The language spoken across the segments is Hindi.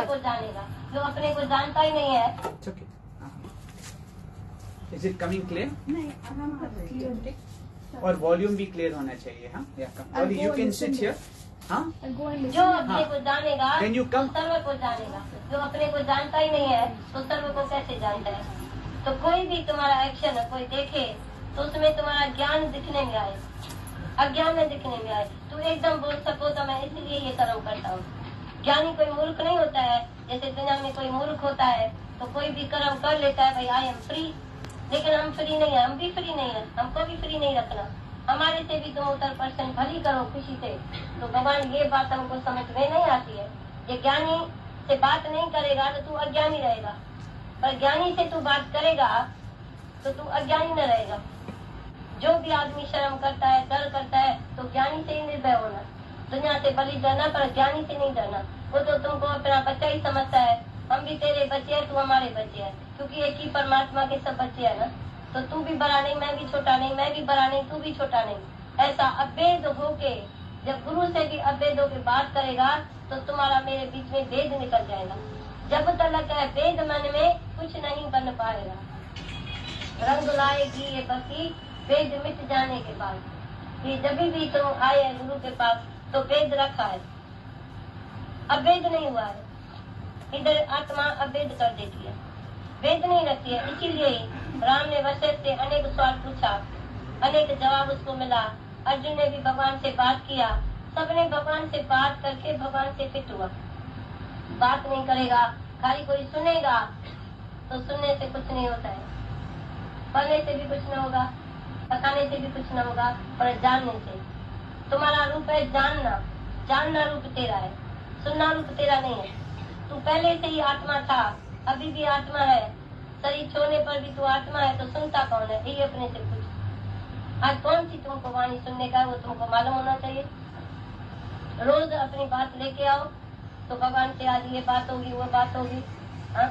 को जानेगा, जो अपने को जानता ही नहीं है। Okay, is it coming clear? नहीं, और वॉल्यूम भी क्लियर होना चाहिए। हाँ, या कम, और यू कैन सिट हियर। हाँ, जो अपने को जानेगा Can you तो come? सर्व को जानेगा, जो अपने को जानता ही नहीं है तो सर्व को कैसे जानता है। तो कोई भी तुम्हारा एक्शन कोई देखे तो उसमें तुम्हारा ज्ञान दिखने में आए, अज्ञान में दिखने में आए, तो एकदम बोल सको तो मैं इसलिए ये कर्म करता हूँ। ज्ञानी कोई मूर्ख नहीं होता है, जैसे दुनिया में कोई मूर्ख होता है तो कोई भी कर्म कर लेता है, भाई आई एम फ्री, लेकिन हम फ्री नहीं है, हम भी फ्री नहीं है, हमको भी फ्री नहीं रखना। हमारे से भी तुम 70% भली करो खुशी से, तो भगवान ये बात हमको समझ में नहीं आती है। ये ज्ञानी से बात नहीं करेगा तो तू अज्ञानी रहेगा, पर ज्ञानी से तू बात करेगा तो तू अज्ञानी न रहेगा। जो भी आदमी शर्म करता है, डर करता है, तो ज्ञानी से ही निर्भय होना। दुनिया से बलि डरना, पर ज्ञानी से नहीं डरना। वो तो तुमको अपना बच्चा ही समझता है, हम भी तेरे बच्चे हैं, तू हमारे बच्चे हैं, क्योंकि एक ही परमात्मा के सब बच्चे हैं ना। तो तू भी बड़ा नहीं, मैं भी छोटा नहीं, मैं भी बड़ा नहीं, तू भी छोटा नहीं। ऐसा अभेद होके जब गुरु से भी अभेद होके बात करेगा तो तुम्हारा मेरे बीच में भेद निकल जाएगा। जब तक है भेद मन में कुछ नहीं बन पाएगा। रंग लाएगी ये बत्ती भेद मिट जाने के बाद। ये जब भी तुम आए गुरु के पास तो भेद रखा है, अभेद नहीं हुआ है। इधर आत्मा अभेद कर देती है, भेद नहीं रखती है। इसीलिए राम ने वशिष्ठ से अनेक सवाल पूछा, अनेक जवाब उसको मिला। अर्जुन ने भी भगवान से बात किया, सबने भगवान से बात करके भगवान से फिट हुआ। बात नहीं करेगा, खाली कोई सुनेगा तो सुनने से कुछ नहीं होता है, पढ़ने से भी कुछ न होगा, बताने से भी कुछ न होगा, पर जानने से। तुम्हारा रूप है जानना, जानना रूप तेरा है, सुनना रूप तेरा नहीं है। तू पहले से ही आत्मा था, अभी भी आत्मा है, शरीर छोड़ने पर भी तू आत्मा है, तो सुनता कौन है, यही अपने से पूछ। आज कौन सी तुमको वाणी सुनने का है, वो तुमको मालूम होना चाहिए। रोज अपनी बात लेके आओ तो भगवान से आज ये बात होगी, वो बात होगी। हाँ,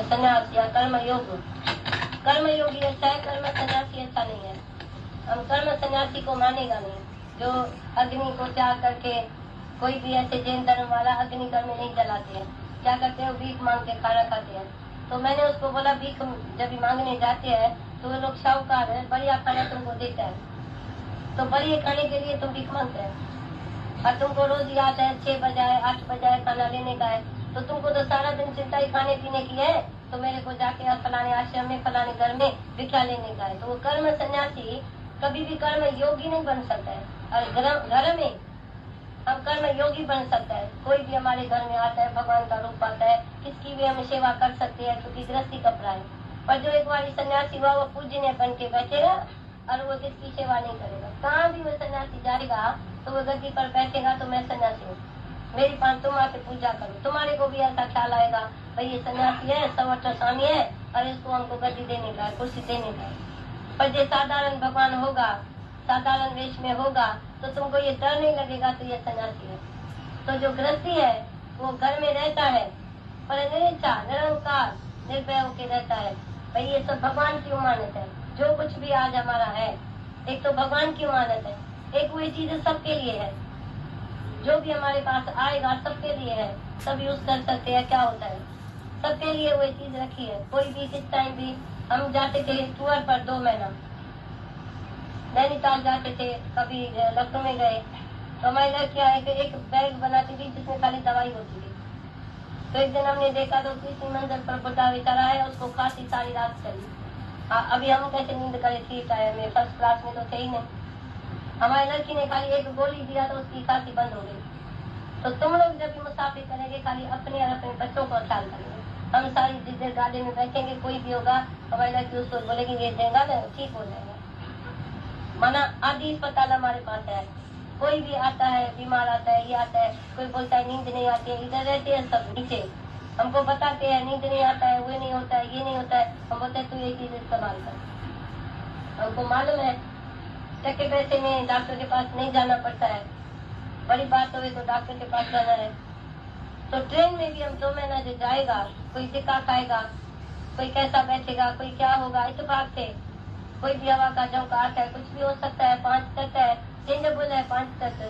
संन्यास या कर्म योग, कर्म योगी अच्छा है, कर्म सन्यासी अच्छा नहीं है। हम कर्म सन्यासी को मानेगा नहीं, जो अग्नि को त्याग करके, कोई भी ऐसे जैन धर्म वाला अग्नि कर्म नहीं जलाते हैं, क्या करते हैं, भीख मांग के खाना खाते हैं। तो मैंने उसको बोला भीख जब मांगने जाते हैं तो वो लोग शाहूकार है, बढ़िया खाना तुमको देता है, तो बढ़िया खाने के लिए तुम भीख मांगते हैं। और तुमको रोज याद है 6 बजे 8 बजे खाना लेने का है, तो तुमको तो सारा दिन चिंता ही खाने पीने की है, तो मेरे को जाके फलाने आश्रम में फलाने घर में भिक्षा लेने का है। तो वो कर्म सन्यासी कभी भी कर्म योगी नहीं बन सकता है। और घर में हम कर्म योगी बन सकता है। कोई भी हमारे घर में आता है, भगवान का रूप आता है, किसकी भी हम सेवा कर सकते हैं, क्योंकि गृहस्थी कपड़ा है। पर जो एक बार सन्यासी हुआ वो पूजनीय बन के बैठेगा और वो किसकी सेवा नहीं करेगा। कहाँ भी वो सन्यासी जाएगा तो वो गद्दी पर बैठेगा तो मैं सन्यासी हूँ, मेरी पास तुम आके पूजा करो। तुम्हारे को भी ऐसा ख्याल आएगा, भाई ये सन्यासी है, सवर्त स्वामी है, और इसको हमको गद्दी देने का है, कुर्सी देने का है। पर जो साधारण भगवान होगा, साधारण वेश में होगा, तो तुमको ये डर नहीं लगेगा तो ये सन्यासी है। तो जो गृहस्थी है वो घर में रहता है, पर निरीक्षा निरंकार निर्भय होके रहता है। भाई ये सब भगवान की उमानत है। जो कुछ भी आज हमारा है, एक तो भगवान की उमानत है, एक वही चीज सबके लिए है। जो भी हमारे पास आएगा सबके लिए है, सब यूज कर सकते हैं। क्या होता है, सबके लिए वही चीज रखी है। कोई भी किस टाइम भी, हम जाते थे टूर पर 2 महीना, नैनीताल जाते थे, कभी लखनऊ में गए, तो हमारी लड़कियां एक बैग बनाती थी जिसमें खाली दवाई होती थी। तो एक दिन हमने देखा तो तीसरी मंजिल पर बुढ़ा बेचारा है, उसको खांसी सारी रात चली। अभी हम कैसे नींद करे थी टाइम में, फर्स्ट क्लास में तो थे ही नहीं। हमारी लड़की ने खाली एक गोली दिया तो उसकी खांसी बंद हो गई। तो तुम लोग जब भी मुसाफिर करेंगे, खाली अपने और अपने बच्चों को ख्याल करेंगे। हम सारी जिस गाड़ी में बैठेंगे, कोई भी होगा, हमारी लड़की उसको बोलेगी ये देगा ना, ठीक हो जाएगा। माना आदि अस्पताल हमारे पास है, कोई भी आता है, बीमार आता है, ये आता है, कोई बोलता है नींद नहीं आती है, इधर रहते हैं सब नीचे, हमको बताते हैं नींद नहीं आता है, वो नहीं होता है, ये नहीं होता है। हम बोलते हैं तू ये चीज इस्तेमाल कर। हमको मालूम है टके पैसे में डॉक्टर के पास नहीं जाना पड़ता है, बड़ी बात हो तो डॉक्टर के पास जाना है। तो ट्रेन में भी हम 2 महीना जो जाएगा, कोई टिक्का खाएगा, कोई कैसा बैठेगा, कोई क्या होगा, इत्तेफाक से कोई भी हवा का झोंका आता है, कुछ भी हो सकता है। 5 तत्व है, चेंजेबल है 5 तत्व।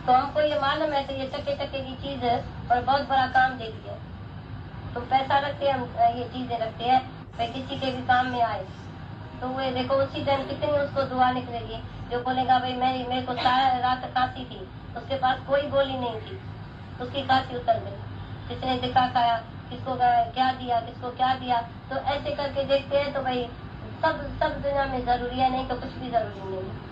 तो हमको ये मालूम है तो ये टके टके की चीज है और बहुत बड़ा काम दे दिया। तो पैसा रखते हम ये चीजें रखते हैं भाई किसी के भी काम में आए। तो वो देखो उसी टाइम कितनी उसको दुआ निकलेगी। जो बोलेगा भाई मेरे को सारा रात खांसी थी, उसके पास कोई गोली नहीं थी, उसकी खांसी उतर गई। किसने दिखा खाया, किसको क्या दिया, किसको क्या दिया। तो ऐसे करके देखते हैं तो भाई सब दुनिया में जरूरी है, नहीं तो कुछ भी जरूरी नहीं है।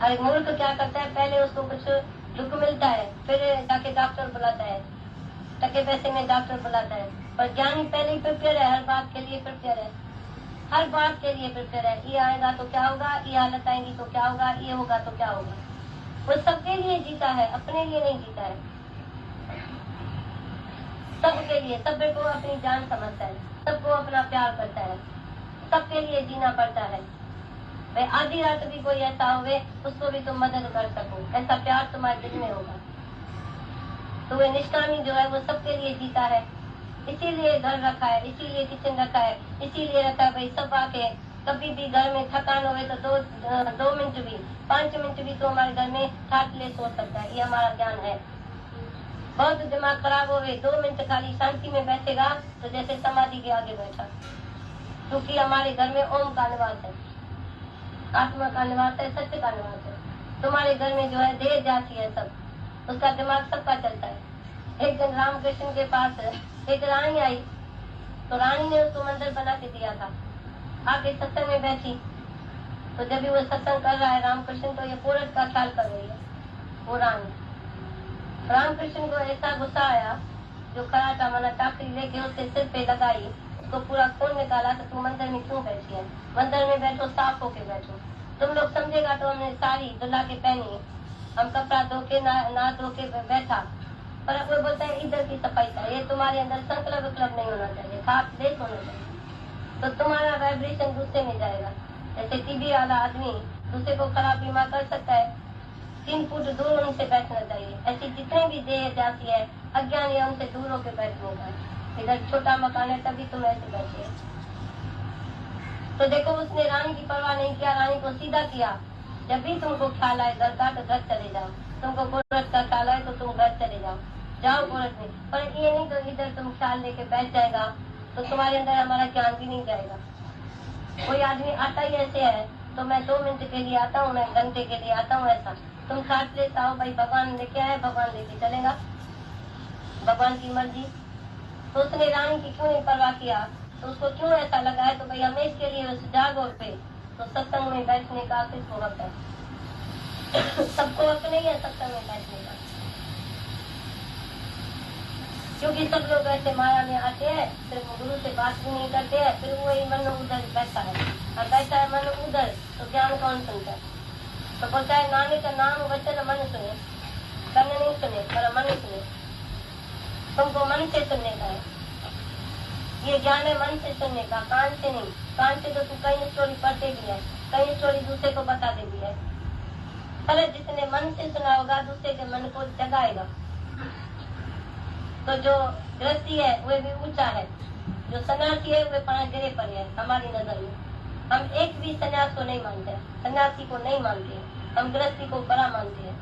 और एक मुल्क क्या करता है, पहले उसको कुछ दुख मिलता है फिर जाके डॉक्टर बुलाता है, टके पैसे में डॉक्टर बुलाता है। पर ज्ञानी पहले ही प्रिपेयर है, हर बात के लिए प्रिपेयर है, हर बात के लिए प्रिपेयर है। ये आएगा तो क्या होगा, ये हालत आएगी तो क्या होगा, ये होगा तो क्या होगा। वो सबके लिए जीता है, अपने लिए नहीं जीता है। सबके लिए, सब को अपनी जान समझता है, सबको अपना प्यार करता है, सबके लिए जीना पड़ता है। भाई आधी रात भी कोई ऐसा होवे उसको भी तुम मदद कर सको, ऐसा प्यार तुम्हारे दिल में होगा। तो वो निष्कामी जो है वो सबके लिए जीता है। इसीलिए घर रखा है, इसीलिए किचन रखा है, इसीलिए रखा है भाई सब आके कभी भी घर में थकान होवे तो 2 मिनट भी 5 मिनट भी तो हमारे घर में ठाट ले सो सकता है। ये हमारा ज्ञान है। बहुत दिमाग खराब होवे 2 मिनट खाली शांति में बैठेगा तो जैसे समाधि के आगे बैठा, क्योंकि हमारे घर में ओम का निवास है, आत्मा का निवास है, सत्य का निवास है। तुम्हारे घर में जो है देर जाती है सब, उसका दिमाग सबका चलता है। एक दिन रामकृष्ण के पास एक रानी आई, तो रानी ने उसको मंदिर बना के दिया था। आके सत्संग में बैठी, तो जब भी वो सत्संग कर रहा है रामकृष्ण, तो ये पूरत का ख्याल कर रही है वो रानी। रामकृष्ण को ऐसा गुस्सा आया, जो खड़ा था मना टाकरी लेके उसके सिर पे लगाई, उसको पूरा खून निकाला। तो तू मंदिर में क्यों बैठी है, मंदिर में बैठो, साफ होके बैठो। तुम लोग समझेगा तो हमने साड़ी दुल्हा के पहनी, हम कपड़ा धो के ना धो के बैठा। पर कोई बोलता है इधर की सफाई का, ये तुम्हारे अंदर संकल्प विकल्प नहीं होना चाहिए, खास देश होना चाहिए। तो तुम्हारा वाइब्रेशन दूसरे में जाएगा। जैसे टीबी वाला आदमी दूसरे को खराब बीमा कर सकता है, 3 फुट दूर उनसे बैठना चाहिए। ऐसी जितनी भी देह जाती है अज्ञान है उनसे दूर होकर बैठने का। इधर छोटा मकान है तभी तुम ऐसे बैठे। तो देखो उसने रानी की परवाह नहीं किया, रानी को सीधा किया। जब भी तुमको ख्याल आए घर का तो घर चले जाओ, तुमको कोर्ट का ख्याल आए तो तुम घर चले जाओ, जाओ कोर्ट में। पर ये नहीं तो इधर तुम ख्याल लेके बैठ जाएगा तो तुम्हारे अंदर हमारा ज्ञान भी नहीं जाएगा। कोई आदमी आता ही ऐसे है, तो मैं 2 मिनट के लिए आता हूँ, मैं घंटे के लिए आता हूँ, ऐसा तुम साथ लेता हो। भाई भगवान लेके आए, भगवान लेके चलेगा, भगवान की मर्जी। तो उसने रानी की क्यों नहीं परवाह किया, तो उसको क्यों ऐसा लगा है तो भाई हमें इसके लिए उस जागो पे तो सत्संग में बैठने का किसको हक है? सबको हक नहीं है सत्संग में बैठने का, क्योंकि सब लोग ऐसे माया में आते हैं, फिर गुरु से बात भी नहीं करते हैं, फिर वही मन उधर बैठता है। और बैठा है मन उधर तो ज्ञान कौन सुनता है? तो बोलता है नानी का नाम वचन मन सुने, तन नहीं सुने पर मन सुने। तुमको मन से सुनने का है, ये ज्ञान है मन से सुनने का, कान से नहीं। कान से तो तू कई स्टोरी पढ़ते भी है, कई स्टोरी दूसरे को बताते भी है। पर जिसने मन से सुना होगा दूसरे के मन को जगाएगा। तो जो गृहस्थी है वो भी ऊंचा है, जो सन्यासी है वो 5 गिरे पर है हमारी नजर में। हम एक भी सन्यास को नहीं मानते, सन्यासी को नहीं मानते, हम गृहस्थी को बड़ा मानते हैं।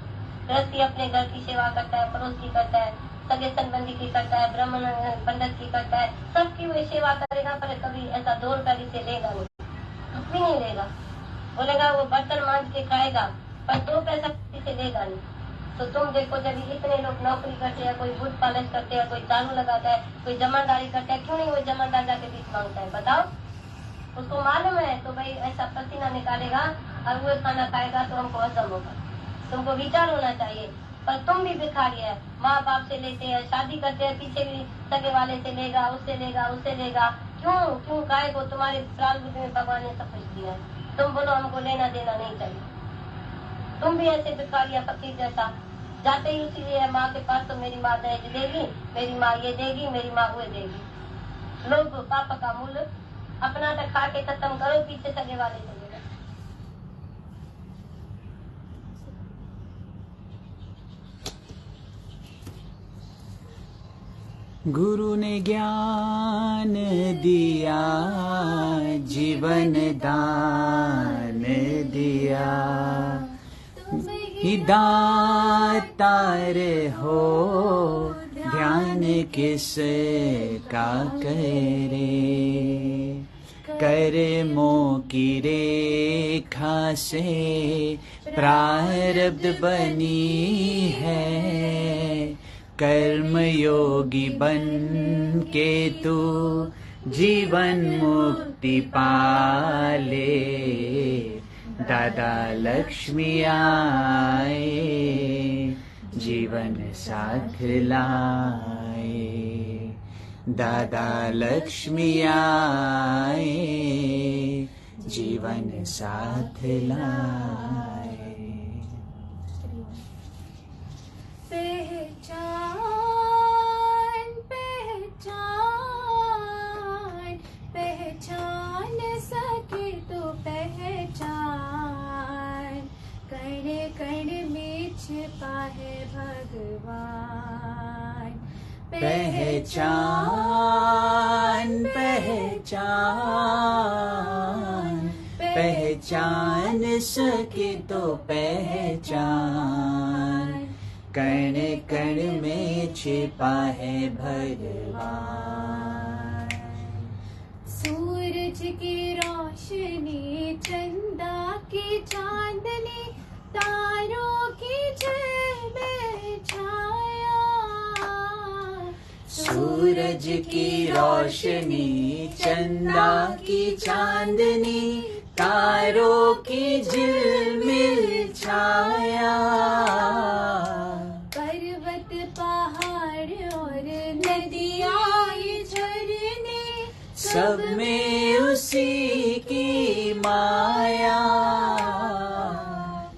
गृहस्थी अपने घर की सेवा करता है, पड़ोस की करता है, सगे संबंधी की करता है, ब्राह्मण पंडित की करता है, सबकी वो सेवा करेगा। पर कभी ऐसा 2 रुपया से लेगा नहीं, कुछ भी नहीं लेगा। बोलेगा वो बर्तन मांज के खाएगा, पर 2 पैसा से लेगा नहीं। तो तुम देखो जब इतने लोग नौकरी करते हैं, कोई बूथ पालिश करते हैं, कोई दारू लगाता है, कोई जमादारी करता है, क्यों नहीं वो जमादार जाके बीच मांगता है? बताओ, उसको मालूम है तो भाई ऐसा पसीना निकालेगा और वो खाना खाएगा तो हमको हजम होगा। तुमको विचार होना चाहिए। पर तुम भी भिखारी है, माँ बाप से लेते हैं, शादी करते हैं, पीछे भी सगे वाले से लेगा, उससे लेगा, उससे लेगा। क्यों काय को? तुम्हारे प्रारब्ध में भगवान ने सब कुछ दिया है। तुम बोलो हमको लेना देना नहीं चाहिए। तुम भी ऐसे भिखारी या फकीर जैसा जाते ही उसी माँ के पास, तो मेरी माँ दहेज देगी, मेरी माँ ये देगी, मेरी माँ वो देगी। लोग पापा का मूल अपना तक खा के खत्म करो, पीछे सगे वाले से लेगा। गुरु ने ज्ञान दिया, जीवन दान दिया, दातार हो, ध्यान किस का करे। कर्मों की रेखा से प्रारब्ध बनी है, कर्म योगी बन के तू जीवन मुक्ति पाले। दादा लक्ष्मी आए, जीवन साथ लाए। दादा लक्ष्मी आए, जीवन साथ लाए। पहचान पहचान पहचान सके तो पहचान, कण कण में छिपा है भगवान। पहचान पहचान पहचान सके तो पहचान, कण कण में छिपा है भगवान। सूरज की रोशनी, चंदा की चांदनी, तारों की झिलमिल छाया। सूरज की रोशनी, चंदा की चांदनी, तारों की झिलमिल छाया। पर्वत पहाड़ और नदियाँ झरने, सब में उसी की माया।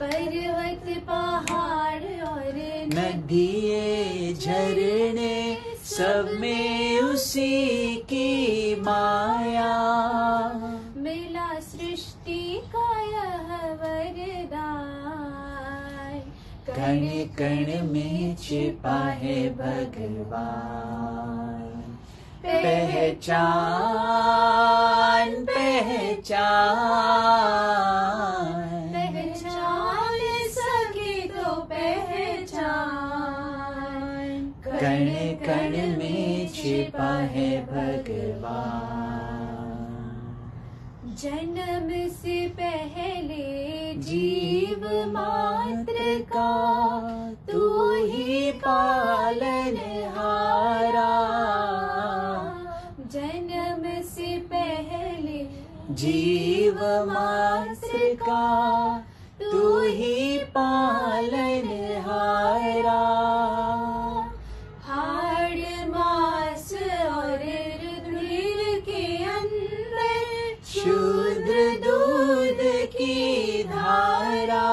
पर्वत पहाड़ और नदिये झरने, सब में उसी की माया। मिला सृष्टि का यह वरदान, कण कण में छिपा है भगवान। पहचान पहचान पहचान सके तो पहचान, कण कण में छिपा है भगवान। जन्म से पहले जीव मात्र का तू ही पालनहारा। जन्म से पहले जीव मात्र का तू ही पालनहारा। हाड़ मास और रुधिर के अंदर शूद्र दूध की धारा।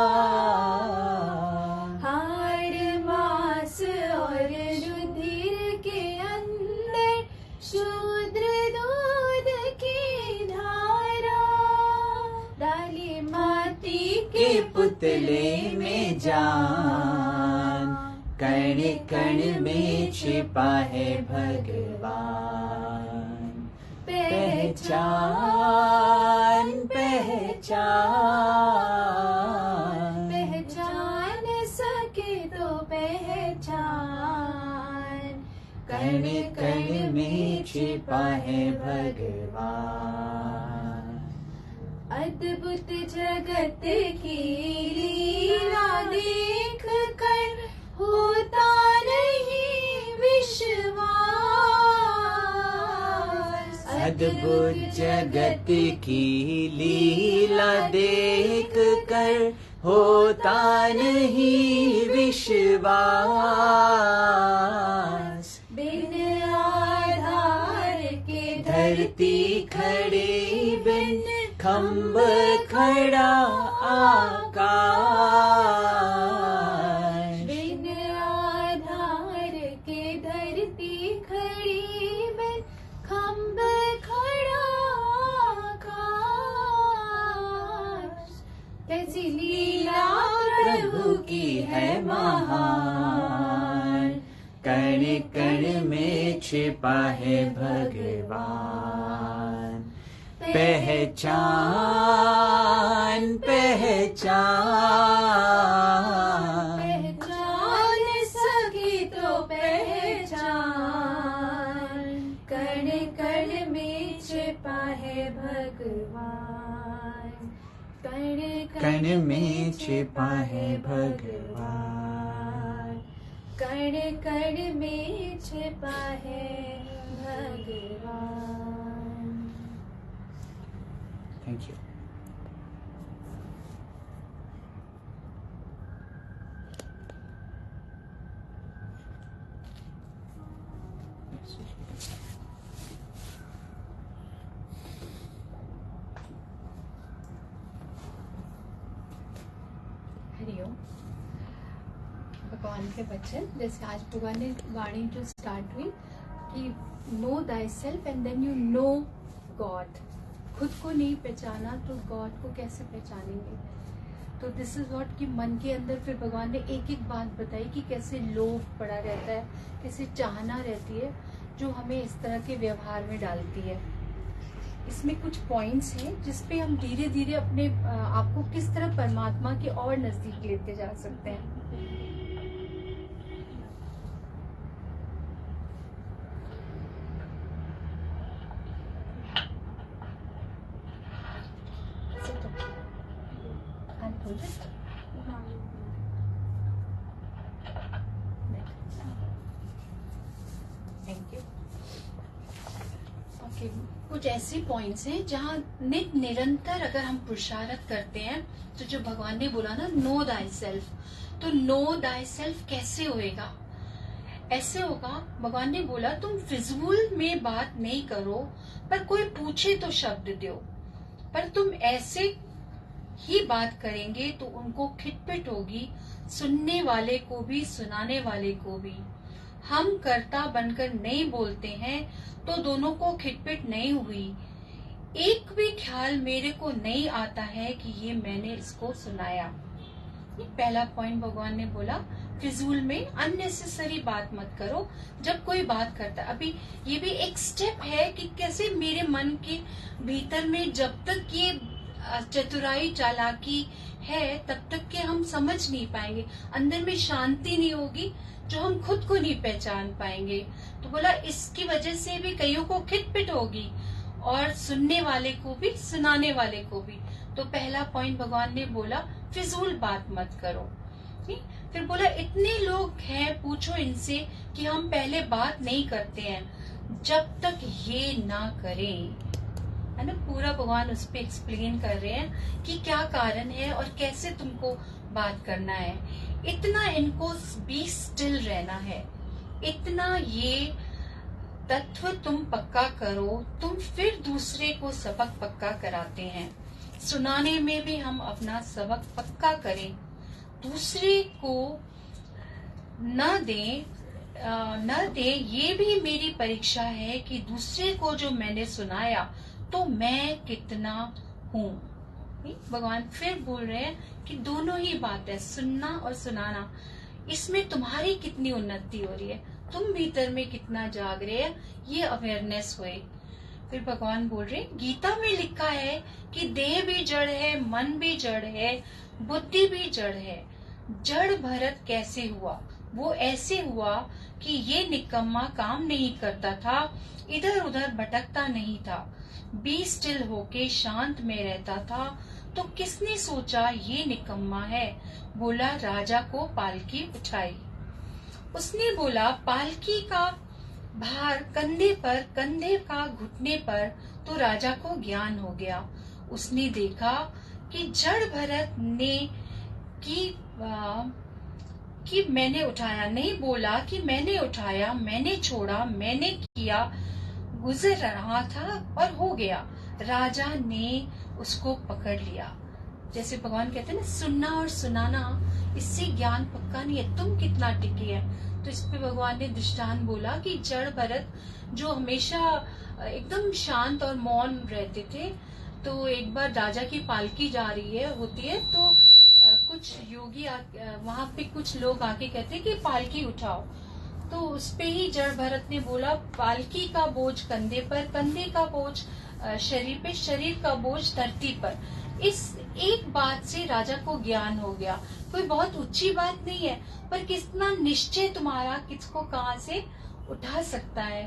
हाड़ मास और रुधिर के अंदर शूद्र दूध की धारा। डाली माटी के पुतले में जान, कण कण में छिपा है भगवान। पहचान पहचान पहचान सके तो पहचान, कण कण में छिपा है भगवान। अद्भुत जगत की लीला देख कर होता नहीं विश्वास। अद्भुत जगत की लीला देख कर होता नहीं विश्वास। बिन आधार के धरती खड़ी, बिन खम्भ खड़ा आकाश। बिन आधार के धरती खड़ी, बिन खम्भ खड़ा आकाश। कैसी लीला प्रभु की है महान, कण कण में छिपा है भगवान। पहचान पहचान भगवान, कण कण में छिपा है भगवान, कण कण में छिपा है भगवान। Thank you. हरिओम। भगवान के वचन, जैसे आज भगवान ने वाणी जो स्टार्ट हुई कि know thyself and then you know God. खुद को नहीं पहचाना तो गॉड को कैसे पहचानेंगे। तो दिस इज व्हाट कि मन के अंदर फिर भगवान ने एक एक बात बताई कि कैसे लोभ पड़ा रहता है, कैसे चाहना रहती है जो हमें इस तरह के व्यवहार में डालती है। इसमें कुछ पॉइंट्स हैं जिसपे हम धीरे धीरे अपने आप को किस तरह परमात्मा के और नजदीक लेते जा सकते हैं। Thank you. ओके, कुछ ऐसे पॉइंट्स हैं जहाँ निरंतर अगर हम पुरुषार्थ करते हैं तो जो भगवान ने बोला ना नो दाई सेल्फ, तो नो दाई सेल्फ कैसे होएगा? ऐसे होगा, भगवान ने बोला तुम फिजूल में बात नहीं करो, पर कोई पूछे तो शब्द दो। पर तुम ऐसे ही बात करेंगे तो उनको खिटपिट होगी, सुनने वाले को भी सुनाने वाले को भी। हम कर्ता बनकर नहीं बोलते हैं तो दोनों को खिटपिट नहीं हुई। एक भी ख्याल मेरे को नहीं आता है कि ये मैंने इसको सुनाया। ये पहला पॉइंट भगवान ने बोला, फिजूल में अननेसेसरी बात मत करो जब कोई बात करता है। अभी ये भी एक स्टेप है कि कैसे मेरे मन के भीतर में जब तक ये चतुराई चालाकी है तब तक के हम समझ नहीं पाएंगे, अंदर में शांति नहीं होगी जो हम खुद को नहीं पहचान पाएंगे। तो बोला इसकी वजह से भी कईयों को खिटपिट होगी और सुनने वाले को भी सुनाने वाले को भी। तो पहला पॉइंट भगवान ने बोला फिजूल बात मत करो। फिर बोला इतने लोग हैं, पूछो इनसे कि हम पहले बात नहीं करते हैं जब तक ये ना करें, है ना। पूरा भगवान उस पे एक्सप्लेन कर रहे हैं कि क्या कारण है और कैसे तुमको बात करना है। इतना इनको बी स्टिल रहना है, इतना ये तत्व तुम पक्का करो, तुम फिर दूसरे को सबक पक्का कराते हैं। सुनाने में भी हम अपना सबक पक्का करें, दूसरे को न दे ये भी मेरी परीक्षा है कि दूसरे को जो मैंने सुनाया तो मैं कितना हूँ। भगवान फिर बोल रहे हैं कि दोनों ही बात है, सुनना और सुनाना। इसमें तुम्हारी कितनी उन्नति हो रही है, तुम भीतर में कितना जाग रहे हैं, ये अवेयरनेस हुए। फिर भगवान बोल रहे हैं गीता में लिखा है कि देह भी जड़ है, मन भी जड़ है, बुद्धि भी जड़ है। जड़ भरत कैसे हुआ? वो ऐसे हुआ कि ये निकम्मा काम नहीं करता था, इधर उधर भटकता नहीं था, बी स्टिल होके शांत में रहता था। तो किसने सोचा ये निकम्मा है? बोला राजा को पालकी उठाई। उसने बोला पालकी का भार कंधे का घुटने पर, तो राजा को ज्ञान हो गया। उसने देखा कि जड़ भरत ने कि मैंने उठाया, नहीं बोला कि मैंने उठाया, मैंने छोड़ा, मैंने किया, गुजर रहा था और हो गया। राजा ने उसको पकड़ लिया। जैसे भगवान कहते हैं ना, सुनना और सुनाना, इससे ज्ञान पक्का नहीं है, तुम कितना टिके है। तो इस पे भगवान ने दृष्टांत बोला कि जड़ भरत जो हमेशा एकदम शांत और मौन रहते थे, तो एक बार राजा की पालकी जा रही होती है, तो कुछ योगी वहां पे कुछ लोग आके कहते हैं कि पालकी उठाओ। तो उस पे ही जड़ भरत ने बोला पालकी का बोझ कंधे पर, कंधे का बोझ शरीर पे, शरीर का बोझ धरती पर। इस एक बात से राजा को ज्ञान हो गया। कोई बहुत ऊंची बात नहीं है, पर कितना निश्चय तुम्हारा किसको कहाँ से उठा सकता है।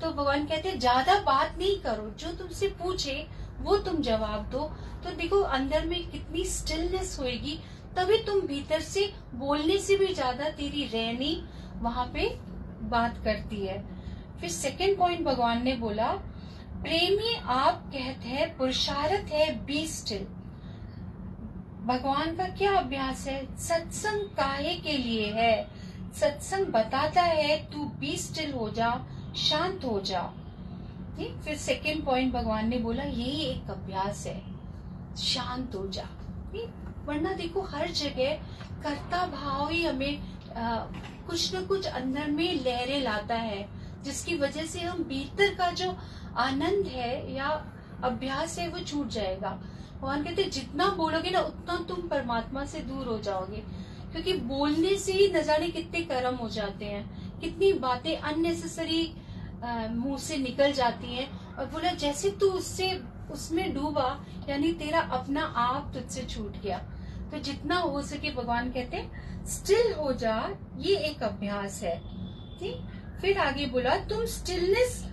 तो भगवान कहते हैं ज्यादा बात नहीं करो, जो तुमसे पूछे वो तुम जवाब दो, तो देखो अंदर में कितनी स्टिलनेस होएगी, तभी तुम भीतर से बोलने से भी ज्यादा तेरी रहनी वहां पे बात करती है। फिर सेकंड पॉइंट भगवान ने बोला, प्रेमी आप कहते हैं पुरुषार्थ है बी स्टिल। भगवान का क्या अभ्यास है? सत्संग काहे के लिए है? सत्संग बताता है तू बी स्टिल हो जा, शांत हो जा। ठीक, फिर सेकंड पॉइंट भगवान ने बोला यही एक अभ्यास है, शांत हो जा। वरना देखो हर जगह कर्ता भाव ही हमें कुछ न कुछ अंदर में लहरें लाता है, जिसकी वजह से हम भीतर का जो आनंद है या अभ्यास है वो छूट जाएगा। भगवान कहते जितना बोलोगे ना उतना तुम परमात्मा से दूर हो जाओगे, क्योंकि बोलने से ही न जाने कितने कर्म हो जाते हैं, कितनी बातें अननेसेसरी मुंह से निकल जाती हैं। और बोला जैसे तू उसमें डूबा, यानी तेरा अपना आप तुझसे छूट गया। तो जितना हो सके भगवान कहते हैं स्टिल हो जा, ये एक अभ्यास है। ठीक, फिर आगे बोला तुम स्टिलनेस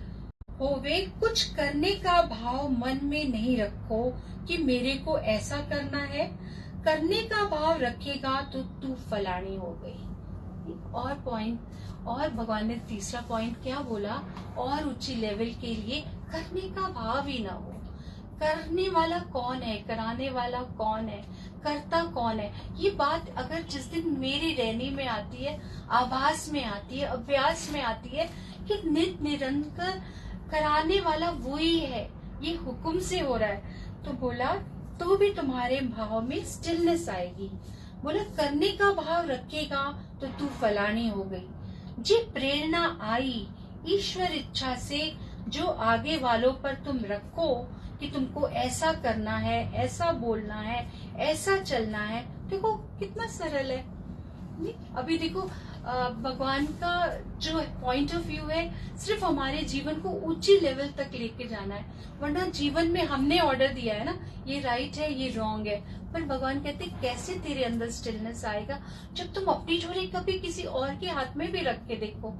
होवे, कुछ करने का भाव मन में नहीं रखो कि मेरे को ऐसा करना है। करने का भाव रखेगा तो तू फलानी हो गई। और पॉइंट, और भगवान ने तीसरा पॉइंट क्या बोला, और ऊंची लेवल के लिए करने का भाव ही ना हो। करने वाला कौन है, कराने वाला कौन है, करता कौन है? ये बात अगर जिस दिन मेरी रहनी में आती है, आभास में आती है, अभ्यास में आती है कि नित निरंतर कराने वाला वही है, ये हुक्म से हो रहा है, तो बोला तो भी तुम्हारे भाव में स्टिलनेस आएगी। बोला करने का भाव रखेगा तो तू फलानी हो गई। जी प्रेरणा आई ईश्वर इच्छा से, जो आगे वालों पर तुम रखो कि तुमको ऐसा करना है, ऐसा बोलना है, ऐसा चलना है। देखो कितना सरल है। अभी देखो भगवान का जो पॉइंट ऑफ व्यू है सिर्फ हमारे जीवन को ऊंची लेवल तक लेके जाना है, वरना जीवन में हमने ऑर्डर दिया है ना, ये राइट है, ये रॉन्ग है। पर भगवान कहते कैसे तेरे अंदर स्टिलनेस आएगा, जब तुम अपनी झोली कभी किसी और के हाथ में भी रख के देखो,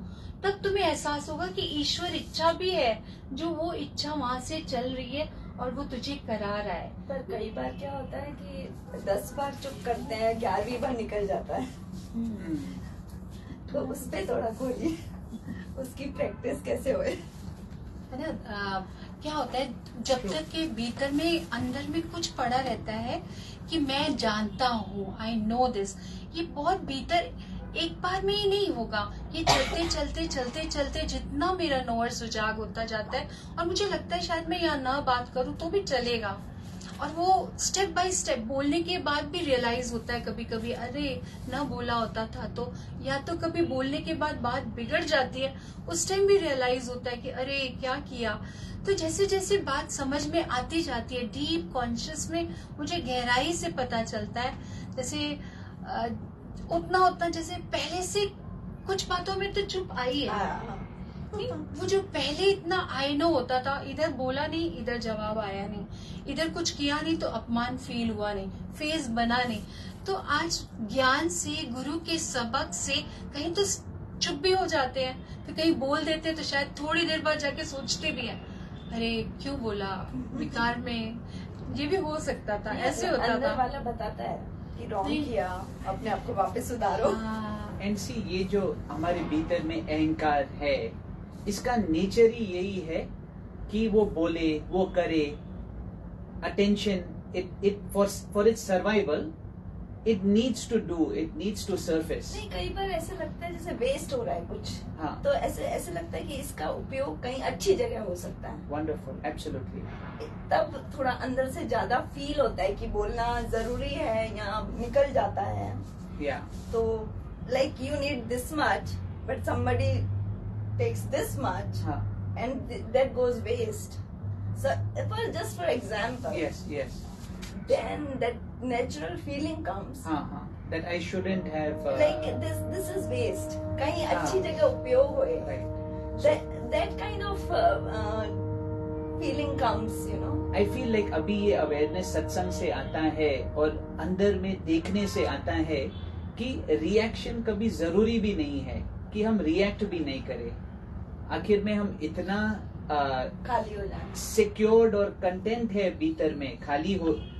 तब तुम्हें एहसास होगा कि ईश्वर इच्छा भी है, जो वो इच्छा वहाँ से चल रही है और वो तुझे करा रहा है। पर कई बार क्या होता है कि 10 बार चुप करते हैं, 11वीं बार निकल जाता है। तो उस पे थोड़ा कोई उसकी प्रैक्टिस कैसे होए, है ना? क्या होता है, जब तक के भीतर में अंदर में कुछ पड़ा रहता है कि मैं जानता हूँ, आई नो दिस, ये बहुत भीतर एक बार में ही नहीं होगा। ये चलते चलते चलते चलते जितना मेरा नोअर सुजाग होता जाता है, और मुझे लगता है शायद मैं यहाँ ना बात करूँ तो भी चलेगा, और वो स्टेप बाय स्टेप बोलने के बाद भी रियलाइज होता है कभी कभी, अरे ना बोला होता था तो, या तो कभी बोलने के बाद बात बिगड़ जाती है, उस टाइम भी रियलाइज होता है कि अरे क्या किया। तो जैसे जैसे बात समझ में आती जाती है, डीप कॉन्शियस में मुझे गहराई से पता चलता है, जैसे उतना उतना जैसे पहले से कुछ बातों में तो चुप आई है। वो जो पहले इतना आई नो होता था, इधर बोला नहीं, इधर जवाब आया नहीं, इधर कुछ किया नहीं तो अपमान फील हुआ नहीं, फेस बना नहीं, तो आज ज्ञान से, गुरु के सबक से कहीं तो चुप भी हो जाते हैं, फिर कहीं बोल देते हैं तो शायद थोड़ी देर बाद जाके सोचते भी हैं, अरे क्यों बोला, विकार में ये भी हो सकता था, ऐसे होता था। अंदर वाला बताता है कि रॉन्ग किया, अपने आप को वापस सुधारो। एंड सी, ये जो हमारे भीतर में अहंकार है, इसका नेचर ही यही है कि वो बोले, वो करे, attention, it for its survival it needs to do, it needs to surface. नहीं, कई बार ऐसे लगता है जैसे वेस्ट हो रहा है कुछ। हाँ, तो ऐसे लगता है कि इसका उपयोग कहीं अच्छी जगह हो सकता है। Wonderful, absolutely. तब थोड़ा अंदर से ज्यादा फील होता है कि बोलना जरूरी है या निकल जाता है। या तो like you need this much but somebody takes this much, and that goes waste. So just for example, yes, then that natural feeling comes, that I shouldn't have like this is waste, कहीं अच्छी जगह उपयोग होए, right. that kind of feeling comes, you know. I feel like अभी ये अवेयरनेस सत्संग से आता है और अंदर में देखने से आता है कि रिएक्शन कभी जरूरी भी नहीं है, कि हम रिएक्ट भी नहीं करें। आखिर में हम इतना खाली हो जाए, सिक्योर्ड और कंटेंट है भीतर में, खाली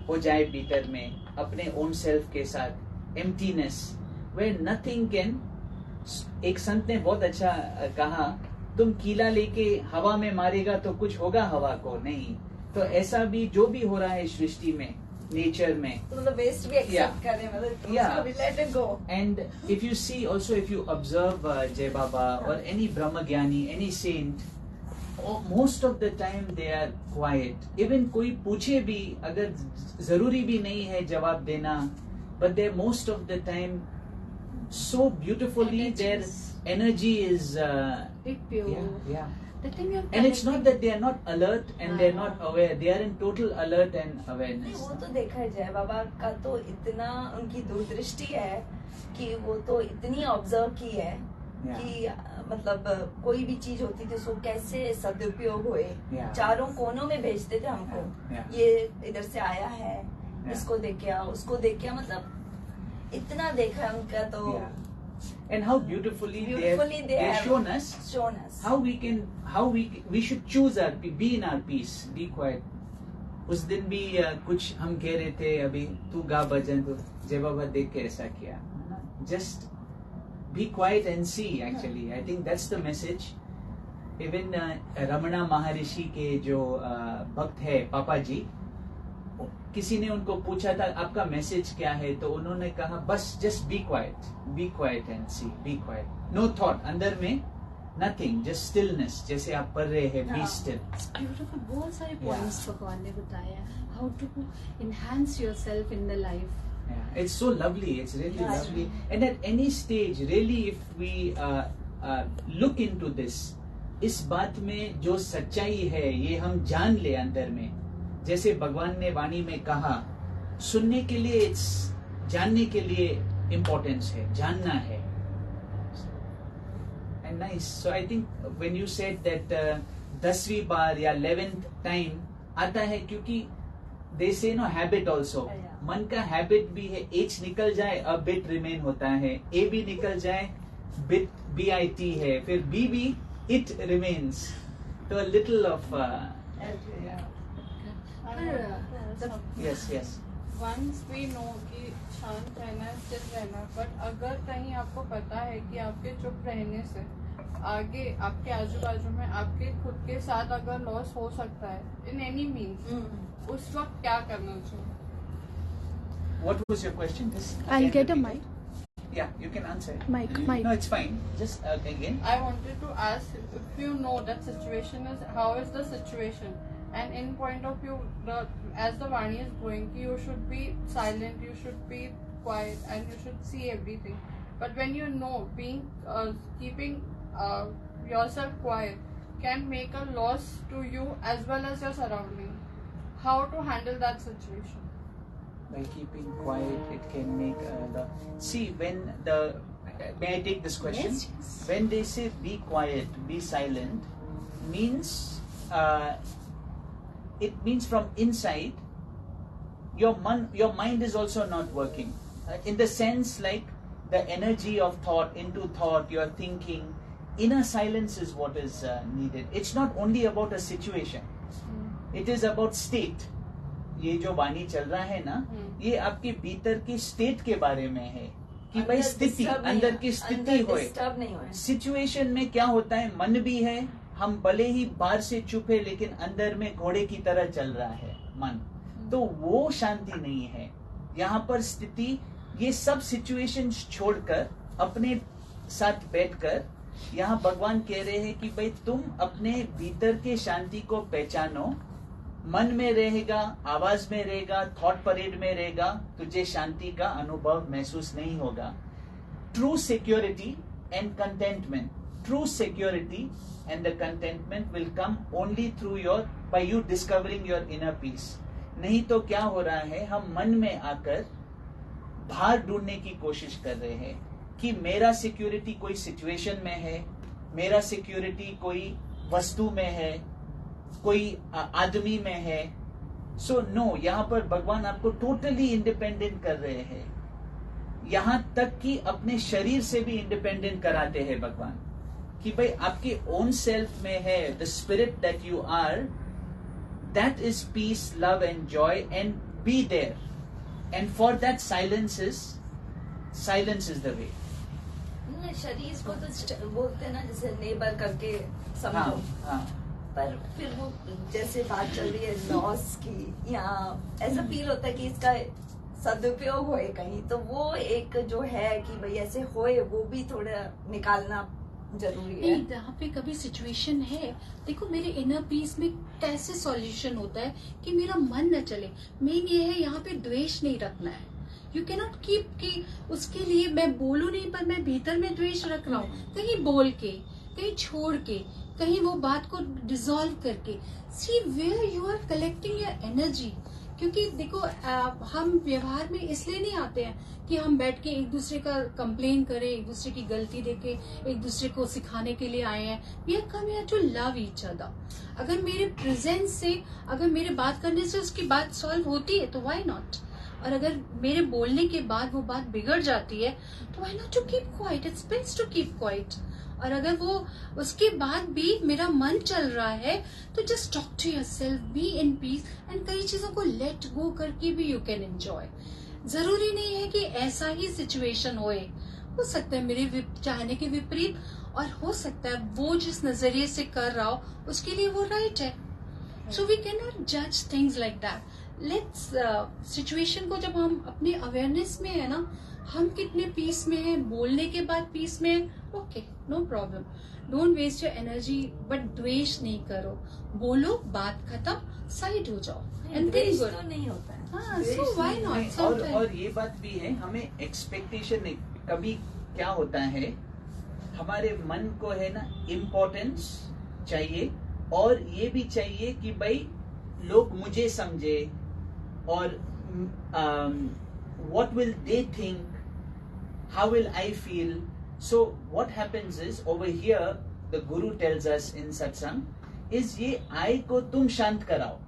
हो जाए भीतर में अपने ओन सेल्फ के साथ, एम्प्टीनेस वेयर नथिंग कैन। एक संत ने बहुत अच्छा कहा, तुम कीला लेके हवा में मारेगा तो कुछ होगा हवा को नहीं। तो ऐसा भी जो भी हो रहा है सृष्टि में, नेचर में, तो मतलब वेस्ट भी एक्सेप्ट करें, मतलब उसको भी let it go. And if you see also, if you observe जय बाबा और एनी ब्रह्म ज्ञानी, any saint, most of the time they are quiet. इवन कोई पूछे भी, अगर जरूरी भी नहीं है जवाब देना, but they most of the time so beautifully, their energy is pure. Yeah. The thing you And it's not that they are not alert and they are not aware, they are in total alert and नहीं, awareness. वो तो देखा जाए बाबा का तो इतना उनकी दूरदृष्टि है कि वो तो इतनी ऑब्जर्व की है कि मतलब कोई भी चीज होती थी उसको कैसे सदुपयोग हुए, चारों कोनों में भेजते थे हमको, ये इधर से आया है, इसको देख के आओ, उसको देख के आओ, मतलब इतना देखा है उनका तो। And how beautifully they have shown us how we should choose be in our peace, be quiet. उस दिन भी कुछ हम कह रहे थे, अभी तू गा भजन, तो जय बाबा देख के ऐसा किया, just be quiet and see. Actually I think that's the message. Even Ramana महर्षि के जो भक्त है पापा जी, किसी ने उनको पूछा था आपका मैसेज क्या है, तो उन्होंने कहा बस just be quiet and see, be quiet, no thought, अंदर में नथिंग, जस्ट स्टिलनेस, जैसे आप पढ़ रहे हैं, बी स्टिल। ब्यूटीफुल, बहुत सारे पॉइंट्स भगवान ने बताया how to enhance yourself in the life. Yeah, it's so lovely. It's really lovely. And at any stage, really, if we look into this, इस बात में जो सच्चाई है ये हम जान ले अंदर में, जैसे भगवान ने वाणी में कहा, सुनने के लिए, जानने के लिए इम्पोर्टेंस है, जानना है। And nice. So I think when you said that 10वीं बार या 11th टाइम आता है, क्योंकि they say no habit also, मन का हैबिट भी है, H निकल जाए अ बिट रिमेन होता है, A भी निकल जाए बिट BIT है, फिर B भी it remains, तो a little of yes. Once we know कि शांत रहना है, स्थिर रहना, बट अगर कहीं आपको पता है कि आपके चुप रहने से आगे आपके आजू बाजू में आपके खुद के साथ अगर लॉस हो सकता है इन एनी मीन्स, उस वक्त क्या करना चाहिए? What was your question? I'll get a mic. Yeah, you can answer. Mic. No, it's fine. Just again. I wanted to ask if you know that situation is, how is the situation? And in point of view, as the Vani is going, you should be silent, you should be quiet, and you should see everything. But when you know keeping yourself quiet can make a loss to you as well as your surrounding, how to handle that situation? By keeping quiet, it can make see, when may I take this question? Yes. When they say be quiet, be silent, means it means from inside your mind is also not working, in the sense like the energy of thought into thought, your thinking, inner silence is what is needed. It's not only about a situation, it is about state. ये जो वाणी चल रहा है ना, ये आपके भीतर की स्टेट के बारे में है कि भाई स्थिति, अंदर की स्थिति होए, सिचुएशन में क्या होता है, मन भी है, हम भले ही बाहर से चुप है लेकिन अंदर में घोड़े की तरह चल रहा है मन, तो वो शांति नहीं है। यहाँ पर स्थिति, ये सब सिचुएशन छोड़कर अपने साथ बैठकर यहाँ भगवान कह रहे हैं कि भाई तुम अपने भीतर के शांति को पहचानो, मन में रहेगा, आवाज में रहेगा, थॉट परेड में रहेगा, तुझे शांति का अनुभव महसूस नहीं होगा। True security and contentment, true security and the contentment will come only through by you discovering your inner peace. नहीं तो क्या हो रहा है, हम मन में आकर बाहर ढूंढने की कोशिश कर रहे हैं कि मेरा सिक्योरिटी कोई सिचुएशन में है, मेरा सिक्योरिटी कोई वस्तु में है, कोई आदमी में है। सो नो, यहाँ पर भगवान आपको टोटली इंडिपेंडेंट कर रहे हैं, यहाँ तक कि अपने शरीर से भी इंडिपेंडेंट कराते हैं भगवान। कि भाई आपके ओन सेल्फ में है the spirit that you are, that is peace, love and joy, and be there, and for that silence is the way. शरीर को तो बोलते हैं ना, जैसे नेबर करके समझो. हाँ, हाँ. पर फिर वो जैसे बात चल रही है लॉस की, या ऐसा फील होता है कि इसका सदुपयोग होए कहीं, तो वो एक जो है कि भाई ऐसे होए, वो भी थोड़ा निकालना जरूरी है. नहीं, यहाँ पे कभी सिचुएशन है, देखो मेरे इनर पीस में कैसे सॉल्यूशन होता है कि मेरा मन न चले. मेन ये है यहाँ पे द्वेष नहीं रखना है. यू कैन नॉट कीप कि उसके लिए मैं बोलू नहीं, पर मैं भीतर में द्वेष रख रहा हूँ. कहीं बोल के, कहीं छोड़ के, कहीं वो बात को डिसॉल्व करके. See where you are collecting your energy. क्योंकि देखो हम व्यवहार में इसलिए नहीं आते हैं कि हम बैठ के एक दूसरे का कंप्लेन करें, एक दूसरे की गलती देके एक दूसरे को सिखाने के लिए आए हैं. We are come here to love each other. अगर मेरे प्रेजेंस से, अगर मेरे बात करने से उसकी बात सॉल्व होती है तो व्हाई नॉट. और अगर मेरे बोलने के बाद वो बात बिगड़ जाती है तो why not to keep quiet. It's best to keep quiet. और अगर वो उसके बाद भी मेरा मन चल रहा है तो just talk to yourself, be in peace, and कई चीजों को लेट गो करके भी यू कैन एंजॉय. जरूरी नहीं है कि ऐसा ही सिचुएशन होए. हो सकता है मेरे चाहने के विपरीत, और हो सकता है वो जिस नजरिए से कर रहा हो उसके लिए वो राइट है. सो वी कैन नॉट जज things like that. Let's situation को जब हम अपने अवेयरनेस में है ना, हम कितने पीस में हैं, बोलने के बाद पीस में, okay no problem. Don't waste your energy, but द्वेष नहीं करो. बोलो, बात खत्म, साइड हो जाओ, एंड द्वेष तो नहीं होता है. हाँ, so why not? और ये बात भी है, हमें एक्सपेक्टेशन नहीं. कभी क्या होता है, हमारे मन को है ना इम्पोर्टेंस चाहिए, और ये भी चाहिए कि भाई लोग मुझे समझे, और what will they think, how will I feel. So what happens is, over here the guru tells us in satsang is ये आई को तुम शांत कराओ.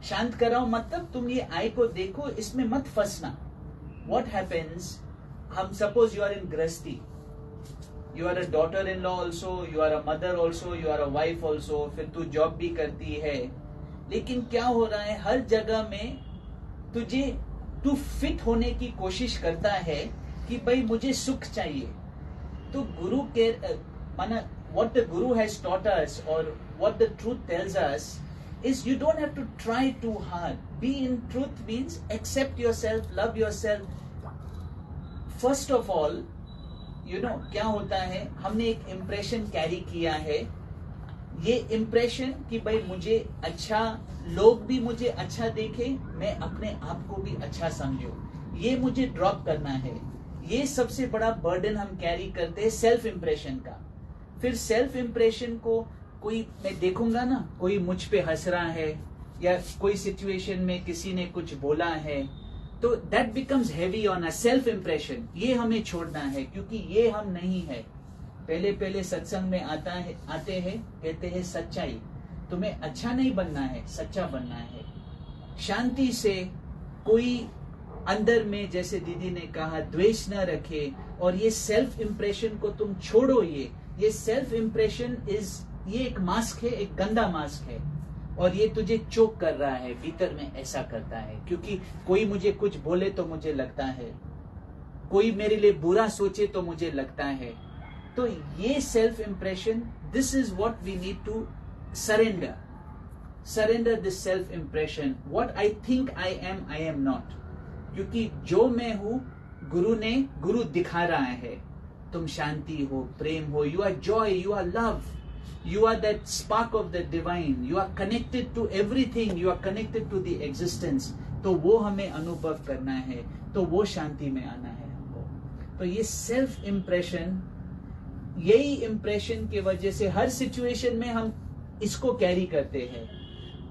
शांत कराओ मतलब तुम ये आई को देखो, इसमें मत फंसना. What happens, हम suppose you are in गृहस्थी, you are a daughter in law also, you are a mother also, you are a wife also, फिर तू जॉब भी करती है, लेकिन क्या हो रहा है, हर जगह में तुझे तू फिट होने की कोशिश करता है कि भाई मुझे सुख चाहिए. तो गुरु के माना what the guru has taught us, or what the truth tells us, is you don't have to try too hard. Be in truth means accept yourself, love yourself. First of all, you know क्या होता है, हमने एक इम्प्रेशन कैरी किया है. ये इम्प्रेशन कि भाई मुझे अच्छा, लोग भी मुझे अच्छा देखे, मैं अपने आप को भी अच्छा समझूं, ये मुझे ड्रॉप करना है. ये सबसे बड़ा बर्डन हम कैरी करते हैं सेल्फ इम्प्रेशन का. फिर सेल्फ इम्प्रेशन को कोई, मैं देखूंगा ना कोई मुझ पे हंस रहा है, या कोई सिचुएशन में किसी ने कुछ बोला है, तो that becomes heavy on a self impression. ये हमें छोड़ना है, क्योंकि ये हम नहीं है. पहले सत्संग में आते हैं, कहते हैं सच्चाई. तुम्हें अच्छा नहीं बनना है, सच्चा बनना है. शांति से, कोई अंदर में, जैसे दीदी ने कहा, द्वेष न रखे, और ये सेल्फ इम्प्रेशन को तुम छोड़ो. ये सेल्फ इम्प्रेशन ये एक मास्क है, एक गंदा मास्क है, और ये तुझे चोक कर रहा है, भीतर में ऐसा करता है. क्योंकि कोई मुझे कुछ बोले तो मुझे लगता है, कोई मेरे लिए बुरा सोचे तो मुझे लगता है. तो ये self impression, this is what we need to surrender this self impression. What I think I am not. क्योंकि जो मैं हूं, गुरु दिखा रहा है. तुम शांति हो, प्रेम हो, you are joy, you are love, you are that spark of the divine, you are connected to everything, you are connected to the existence. तो वो हमें अनुभव करना है, तो वो शांति में आना है हमको. तो ये सेल्फ इम्प्रेशन, यही इम्प्रेशन की वजह से हर सिचुएशन में हम इसको कैरी करते हैं,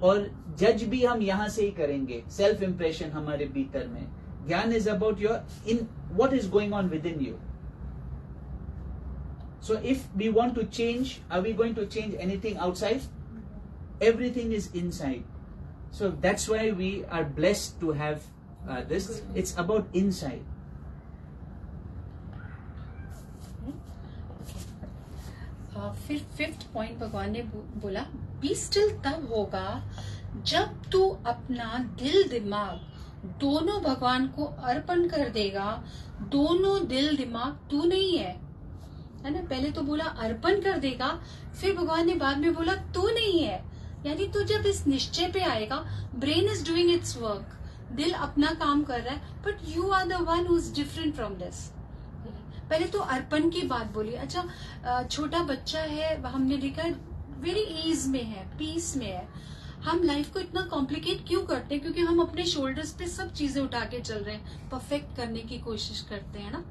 और जज भी हम यहां से ही करेंगे. सेल्फ इम्प्रेशन हमारे भीतर में. Gyan is about your in what is going on within you. So if we want to change, are we going to change anything outside? Everything is inside. So that's why we are blessed to have this. It's about inside. फिर 5th पॉइंट भगवान ने बोला बी स्टिल तब होगा जब तू अपना दिल दिमाग दोनों भगवान को अर्पण कर देगा। दोनों दिल दिमाग तू नहीं है ना। पहले तो बोला अर्पण कर देगा, फिर भगवान ने बाद में बोला तू नहीं है। यानी तू जब इस निश्चय पे आएगा, brain is doing its work, दिल अपना काम कर रहा है, but you are the one who is different from this. पहले तो अर्पण की बात बोली। अच्छा, छोटा बच्चा है, हमने देखा वेरी ईज में है, पीस में है। हम लाइफ को इतना कॉम्प्लिकेट क्यों करते हैं? क्योंकि हम अपने शोल्डर्स पे सब चीजें उठा के चल रहे हैं, परफेक्ट करने की कोशिश करते हैं ना।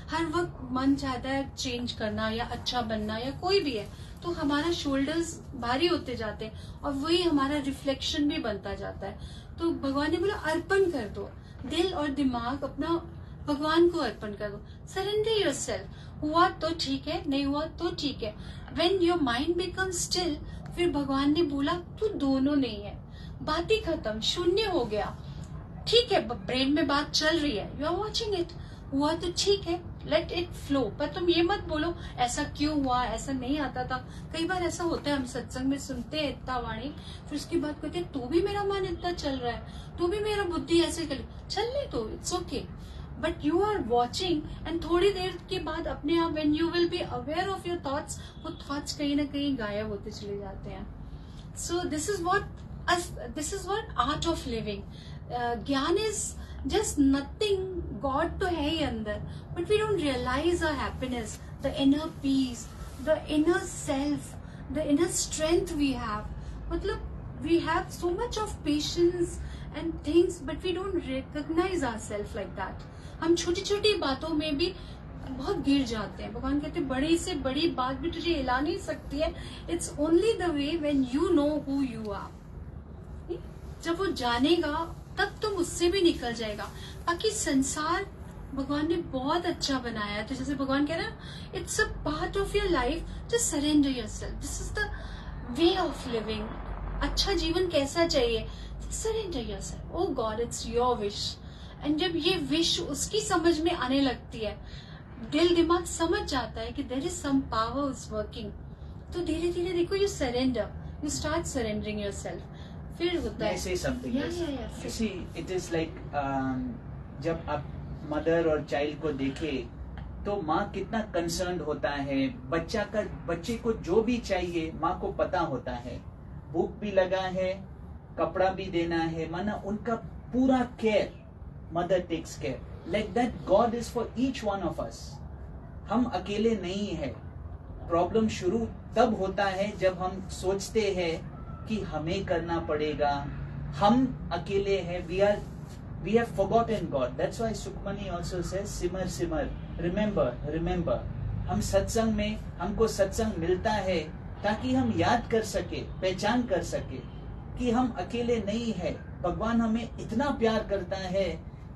हर वक्त मन चाहता है चेंज करना या अच्छा बनना या कोई भी है, तो हमारा शोल्डर्स भारी होते जाते हैं और वही हमारा रिफ्लेक्शन भी बनता जाता है। तो भगवान ने बोला अर्पण कर दो, दिल और दिमाग अपना भगवान को अर्पण कर दो। Surrender yourself. हुआ तो ठीक है, नहीं हुआ तो ठीक है। When your mind become still, फिर भगवान ने बोला तू दोनों नहीं है। बात ही खत्म, शून्य हो गया। ठीक है, ब्रेन में बात चल रही है, यू आर वॉचिंग इट। हुआ तो ठीक है, लेट इट फ्लो। पर तुम ये मत बोलो ऐसा क्यों हुआ, ऐसा नहीं आता था। कई बार ऐसा होता है, हम सत्संग में सुनते हैं इतना वाणी, फिर उसके बाद कहते हैं तू भी मेरा मन इतना चल रहा है, तू भी मेरा बुद्धि ऐसे चलने दो, it's okay. But you are watching, and थोड़ी देर के बाद अपने आप when you will be aware of your thoughts, वो थॉट्स कहीं ना कहीं गायब होते चले जाते हैं। So this is what Art of Living. Gyan is just nothing. God तो है ही अंदर, but we don't realize our happiness, the inner peace, the inner self, the inner strength we have. मतलब we have so much of patience and things, but we don't recognize ourselves like that. हम छोटी छोटी बातों में भी बहुत गिर जाते हैं। भगवान कहते हैं बड़ी से बड़ी बात भी तुझे हिला नहीं सकती है। It's only the way when you know who you are. जब वो जानेगा तब तुम उससे भी निकल जाएगा। बाकी संसार भगवान ने बहुत अच्छा बनाया है। तो जैसे भगवान कह रहे हैं it's a part of your life, just surrender yourself, this is the way of living. अच्छा जीवन कैसा चाहिए, surrender yourself, O God it's your wish. And जब ये विश उसकी समझ में आने लगती है, दिल दिमाग समझ जाता है कि there is some power is working, तो धीरे धीरे देखो you surrender, you start surrendering yourself. फिर होता है say something. Yeah. You see, it is like जब आप मदर और चाइल्ड को देखे तो माँ कितना कंसर्न होता है। बच्चे को जो भी चाहिए माँ को पता होता है। भूख भी लगा है, कपड़ा भी देना है, माना उनका पूरा care mother takes care. Like that God is for each one of us. हम अकेले नहीं है। प्रॉब्लम शुरू तब होता है जब हम सोचते हैं कि हमें करना पड़ेगा, हम अकेले हैं, we have forgotten God. That's why Sukhmani also says simmer, remember. हम सत्संग में, हमको सत्संग मिलता है ताकि हम याद कर सके, पहचान कर सके कि हम अकेले नहीं है। भगवान हमें इतना प्यार करता है,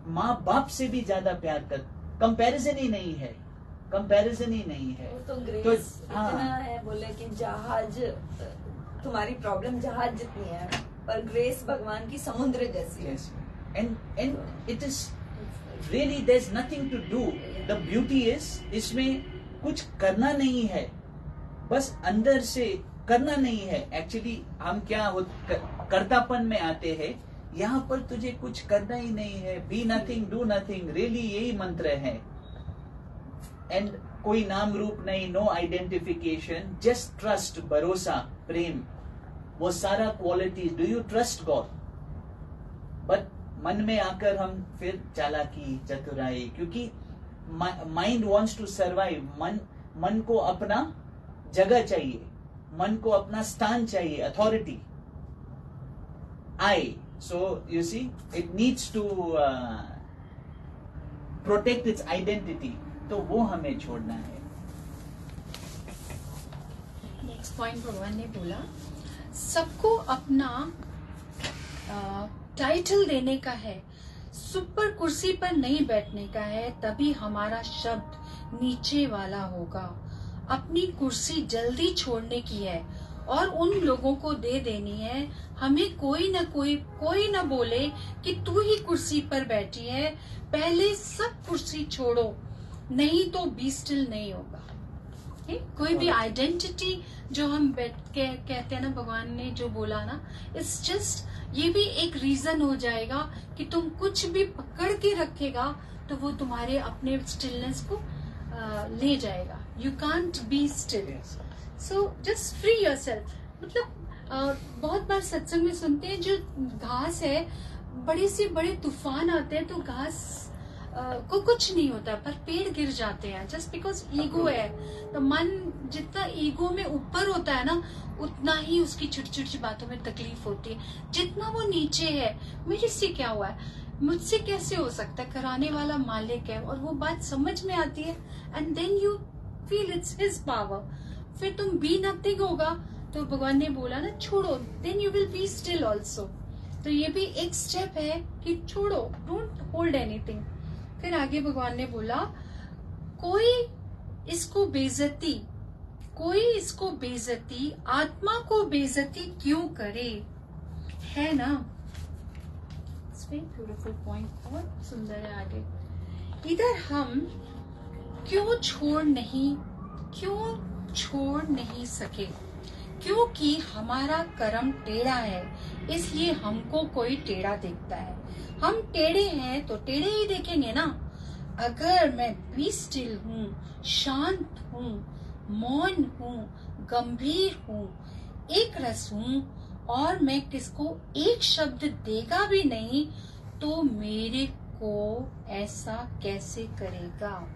माँ बाप से भी ज्यादा प्यार कर, कंपैरिजन ही नहीं है। तो ग्रेस इतना है, बोले कि जहाज, तुम्हारी प्रॉब्लम जहाज जितनी है, पर ग्रेस भगवान की समुद्र जैसी है। And it is really there's nothing to do. The beauty is इसमें कुछ करना नहीं है, बस अंदर से करना नहीं है। एक्चुअली हम क्या कर्तापन में आते हैं। यहाँ पर तुझे कुछ करना ही नहीं है। Be nothing, do nothing, really यही मंत्र है। एंड कोई नाम रूप नहीं, नो आइडेंटिफिकेशन, जस्ट ट्रस्ट, भरोसा, प्रेम, वो सारा quality. Do you trust God? But मन में आकर हम फिर चालाकी, चतुराई, क्योंकि माइंड वांट्स टू सर्वाइव। मन को अपना जगह चाहिए, मन को अपना स्थान चाहिए, authority, I. So you see it needs to protect its identity, तो वो हमें छोड़ना है। नेक्स्ट पॉइंट भगवान ने बोला सबको अपना टाइटल देने का है, सुपर कुर्सी पर नहीं बैठने का है, तभी हमारा शब्द नीचे वाला होगा। अपनी कुर्सी जल्दी छोड़ने की है और उन लोगों को दे देनी है। हमें कोई न बोले कि तू ही कुर्सी पर बैठी है, पहले सब कुर्सी छोड़ो, नहीं तो बी स्टिल नहीं होगा। कोई भी आइडेंटिटी जो हम बैठ के कहते हैं ना, भगवान ने जो बोला ना, इट्स जस्ट ये भी एक रीजन हो जाएगा कि तुम कुछ भी पकड़ के रखेगा तो वो तुम्हारे अपने स्टिलनेस को ले जाएगा. You can't be still. So just free yourself. मतलब बहुत बार सत्संग में सुनते हैं जो घास है, बड़े से बड़े तूफान आते हैं तो घास को कुछ नहीं होता, पर पेड़ गिर जाते हैं जस्ट बिकॉज ईगो है. तो मन जितना ईगो में ऊपर होता है ना, उतना ही उसकी छोटी छोटी बातों में तकलीफ होती है. जितना वो नीचे है, मेरे से क्या हुआ है, मुझसे कैसे हो सकता है, कराने वाला मालिक है, और वो बात समझ में आती है. And then you feel its his power. फिर तुम बी नथिंग होगा, तो भगवान ने बोला ना छोड़ो, then you will be still also. तो ये भी एक स्टेप है कि छोड़ो, डोंट होल्ड एनीथिंग. फिर आगे भगवान ने बोला, कोई इसको बेइज्जती आत्मा को बेइज्जती क्यों करे, है ना. ब्यूटीफुल पॉइंट, बहुत सुंदर है. आगे इधर हम क्यों छोड़ नहीं सके, क्योंकि हमारा कर्म टेढ़ा है, इसलिए हमको कोई टेढ़ा देखता है. हम टेढ़े हैं तो टेढ़े ही देखेंगे ना. अगर मैं बी स्टिल हूँ, शांत हूँ, मौन हूँ, गंभीर हूँ, एक रस हूँ, और मैं किसको एक शब्द देगा भी नहीं, तो मेरे को ऐसा कैसे करेगा.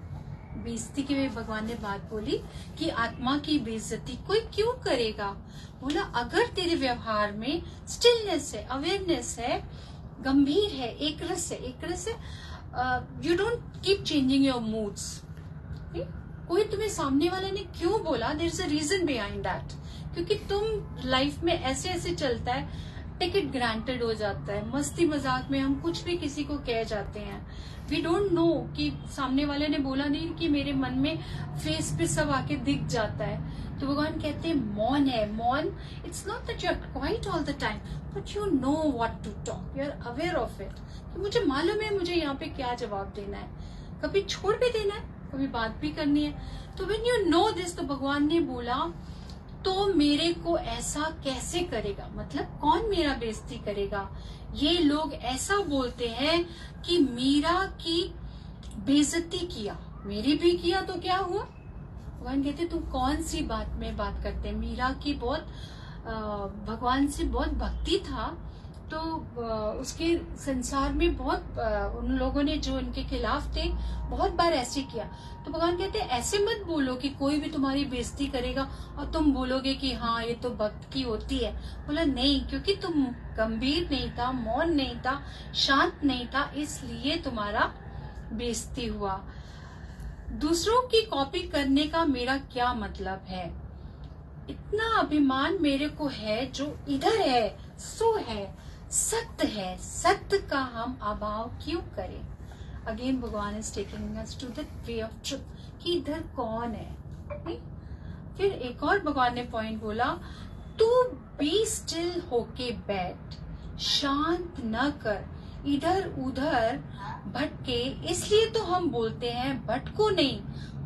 बेइज्जती के लिए भगवान ने बात बोली कि आत्मा की बेइज्जती कोई क्यों करेगा. बोला अगर तेरे व्यवहार में स्टिलनेस है, अवेयरनेस है, गंभीर है, एक रस है, you don't keep changing your moods. कोई तुम्हें सामने वाले ने क्यों बोला, there is a reason behind that. क्योंकि तुम लाइफ में ऐसे ऐसे चलता है, टिकट ग्रांटेड हो जाता है, मस्ती मजाक में हम कुछ भी किसी को कह जाते हैं. वी डोंट नो कि सामने वाले ने बोला नहीं, कि मेरे मन में फेस पे सब आके दिख जाता है. तो भगवान कहते हैं मौन है. मौन, it's not that you are quiet all the time, but you know what to talk, you are aware of it. कि मुझे मालूम है मुझे यहाँ पे क्या जवाब देना है, कभी छोड़ भी देना है, कभी बात भी करनी है. तो व्हेन यू नो दिस, तो भगवान ने बोला तो मेरे को ऐसा कैसे करेगा, मतलब कौन मेरा बेइज्जती करेगा. ये लोग ऐसा बोलते हैं कि मीरा की बेइज्जती किया, मेरी भी किया, तो क्या हुआ. भगवान कहते तुम कौन सी बात में बात करते हैं. मीरा की बहुत भगवान से बहुत भक्ति था, तो उसके संसार में बहुत उन लोगों ने जो उनके खिलाफ थे बहुत बार ऐसे किया. तो भगवान कहते हैं ऐसे मत बोलो कि कोई भी तुम्हारी बेइज्जती करेगा और तुम बोलोगे कि हाँ ये तो भक्त की होती है. बोला नहीं, क्योंकि तुम गंभीर नहीं था, मौन नहीं था, शांत नहीं था, इसलिए तुम्हारा बेइज्जती हुआ. दूसरों की कॉपी करने का मेरा क्या मतलब है. इतना अभिमान मेरे को है, जो इधर है सो है, सत्य है, सत्य का हम अभाव क्यों करें. अगेन भगवान is taking us to the way of truth कि इधर कौन है. नहीं? फिर एक और भगवान ने पॉइंट बोला, तू बी स्टिल होके बैठ, शांत न कर, इधर उधर भटके. इसलिए तो हम बोलते हैं भटको नहीं,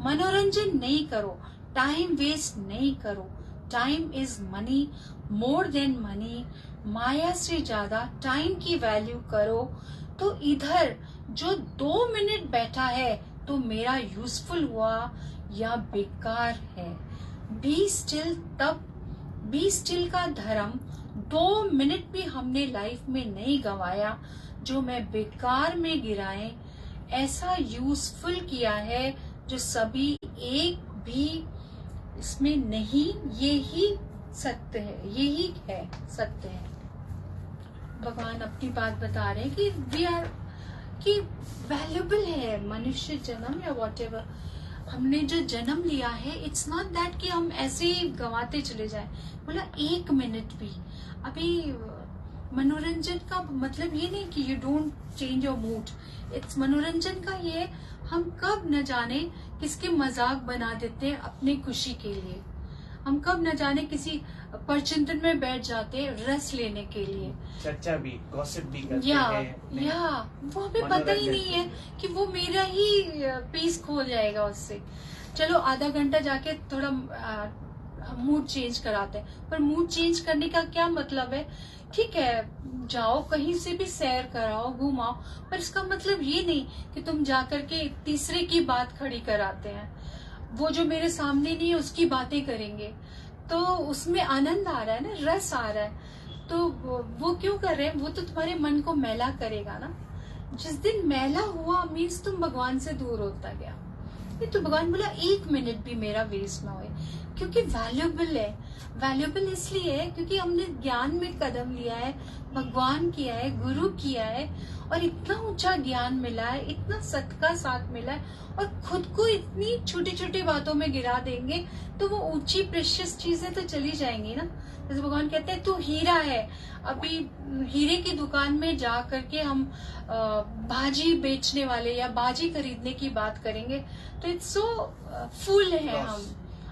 मनोरंजन नहीं करो, टाइम वेस्ट नहीं करो. Time is money, more than money. माया से ज्यादा टाइम की वैल्यू करो. तो इधर जो 2 मिनट बैठा है तो मेरा यूजफुल हुआ या बेकार है. बी स्टिल, तब बी स्टिल का धर्म 2 मिनट भी हमने लाइफ में नहीं गंवाया, जो मैं बेकार में गिराए, ऐसा यूजफुल किया है जो सभी एक भी इसमें नहीं. यही सत्य है, यही है सत्य है. भगवान अपनी बात बता रहे हैं कि वी आर, कि वैल्यूबल है मनुष्य जन्म या व्हाटएवर हमने जो जन्म लिया है. इट्स नॉट दैट कि हम ऐसे ही गंवाते चले जाए. बोला 1 मिनट भी. अभी मनोरंजन का मतलब ये नहीं कि you don't change your mood. It's मनोरंजन का ये, हम कब न जाने किसके मजाक बना देते हैं अपनी खुशी के लिए. हम कब न जाने किसी परचिंतन में बैठ जाते हैं रस लेने के लिए, चर्चा भी, गॉसिप भी करते या हैं, या वो हमें पता ही नहीं है कि वो मेरा ही पीस खो जाएगा उससे। चलो आधा घंटा जाके थोड़ा मूड चेंज कराते हैं, पर मूड चेंज करने का क्या मतलब है? ठीक है, जाओ कहीं से भी सैर कराओ, घुमाओ, पर इसका मतलब ये नहीं कि तुम जाकर के तीसरे की बात खड़ी कराते हैं। वो जो मेरे सामने नहीं है उसकी बातें करेंगे, तो उसमें आनंद आ रहा है ना, रस आ रहा है, तो वो क्यों कर रहे हैं? वो तो तुम्हारे मन को मैला करेगा ना। जिस दिन मैला हुआ मीन्स तुम भगवान से दूर होता गया। ये तो भगवान बोला 1 मिनट भी मेरा वेस्ट ना होए, क्योंकि वैल्यूएबल है। वैल्यूएबल इसलिए है क्योंकि हमने ज्ञान में कदम लिया है, भगवान किया है, गुरु किया है, और इतना ऊंचा ज्ञान मिला है, इतना सत का साथ मिला है, और खुद को इतनी छोटी छोटी बातों में गिरा देंगे तो वो ऊंची प्रेशियस चीजें तो चली जाएंगी ना। जैसे भगवान कहते हैं तू हीरा है, अभी हीरे की दुकान में जा करके हम बाजी बेचने वाले या बाजी खरीदने की बात करेंगे तो इट्स सो फूल है, हम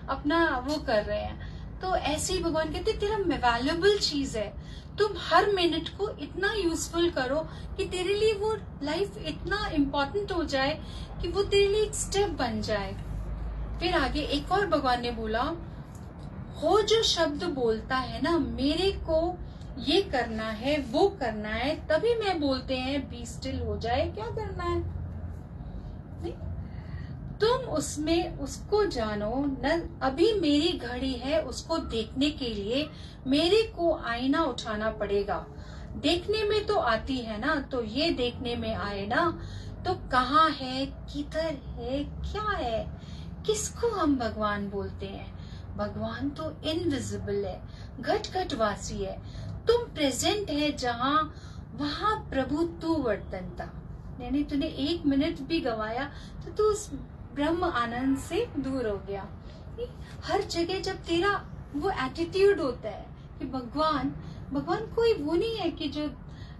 अपना वो कर रहे हैं। तो ऐसे ही भगवान कहते तेरा वैल्यूएबल चीज है, तुम हर मिनट को इतना यूजफुल करो कि तेरे लिए वो लाइफ इतना इम्पोर्टेंट हो जाए कि वो तेरे लिए एक स्टेप बन जाए। फिर आगे एक और भगवान ने बोला, हो जो शब्द बोलता है ना मेरे को ये करना है वो करना है, तभी मैं बोलते हैं बी स्टिल हो जाए, क्या करना है? नहीं? तुम उसमें उसको जानो न, अभी मेरी घड़ी है उसको देखने के लिए मेरे को आईना उठाना पड़ेगा। देखने में तो आती है ना, तो ये देखने में आए ना, तो कहाँ है, किधर है, क्या है, किसको हम भगवान बोलते हैं? भगवान तो इनविजिबल है, घट घट वासी है। तुम प्रेजेंट है जहाँ, वहाँ प्रभु तू वर्तनता। यानी तूने 1 मिनट भी गवाया तो तू उस ब्रह्म आनंद से दूर हो गया। हर जगह जब तेरा वो एटीट्यूड होता है कि भगवान कोई वो नहीं है कि जो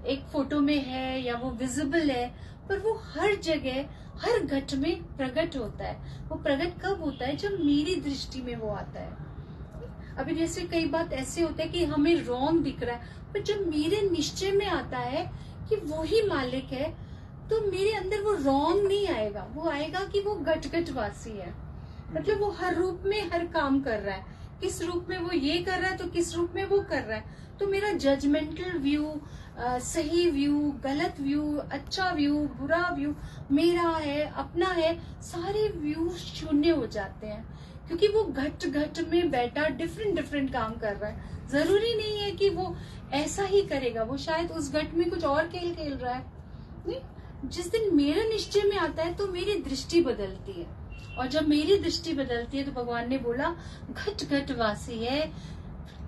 एक फोटो में है या वो विजिबल है, पर वो हर जगह हर घट में प्रकट होता है। वो प्रकट कब होता है? जब मेरी दृष्टि में वो आता है। अभी जैसे कई बात ऐसे होते हैं कि हमें रॉन्ग दिख रहा है, पर जब मेरे निश्चय में आता है कि वो ही मालिक है, तो मेरे अंदर वो रॉन्ग नहीं आएगा, वो आएगा कि वो घट घट वासी है। मतलब वो हर रूप में हर काम कर रहा है, किस रूप में वो ये कर रहा है तो किस रूप में वो कर रहा है। तो मेरा जजमेंटल व्यू, सही व्यू, गलत व्यू, अच्छा व्यू, बुरा व्यू, मेरा है, अपना है, सारे व्यू शून्य हो जाते हैं, क्योंकि वो घट घट में बैठा डिफरेंट काम कर रहा है। जरूरी नहीं है कि वो ऐसा ही करेगा, वो शायद उस घट में कुछ और खेल रहा है। नहीं? जिस दिन मेरा निश्चय में आता है तो मेरी दृष्टि बदलती है, और जब मेरी दृष्टि बदलती है तो भगवान ने बोला घट घट वासी है,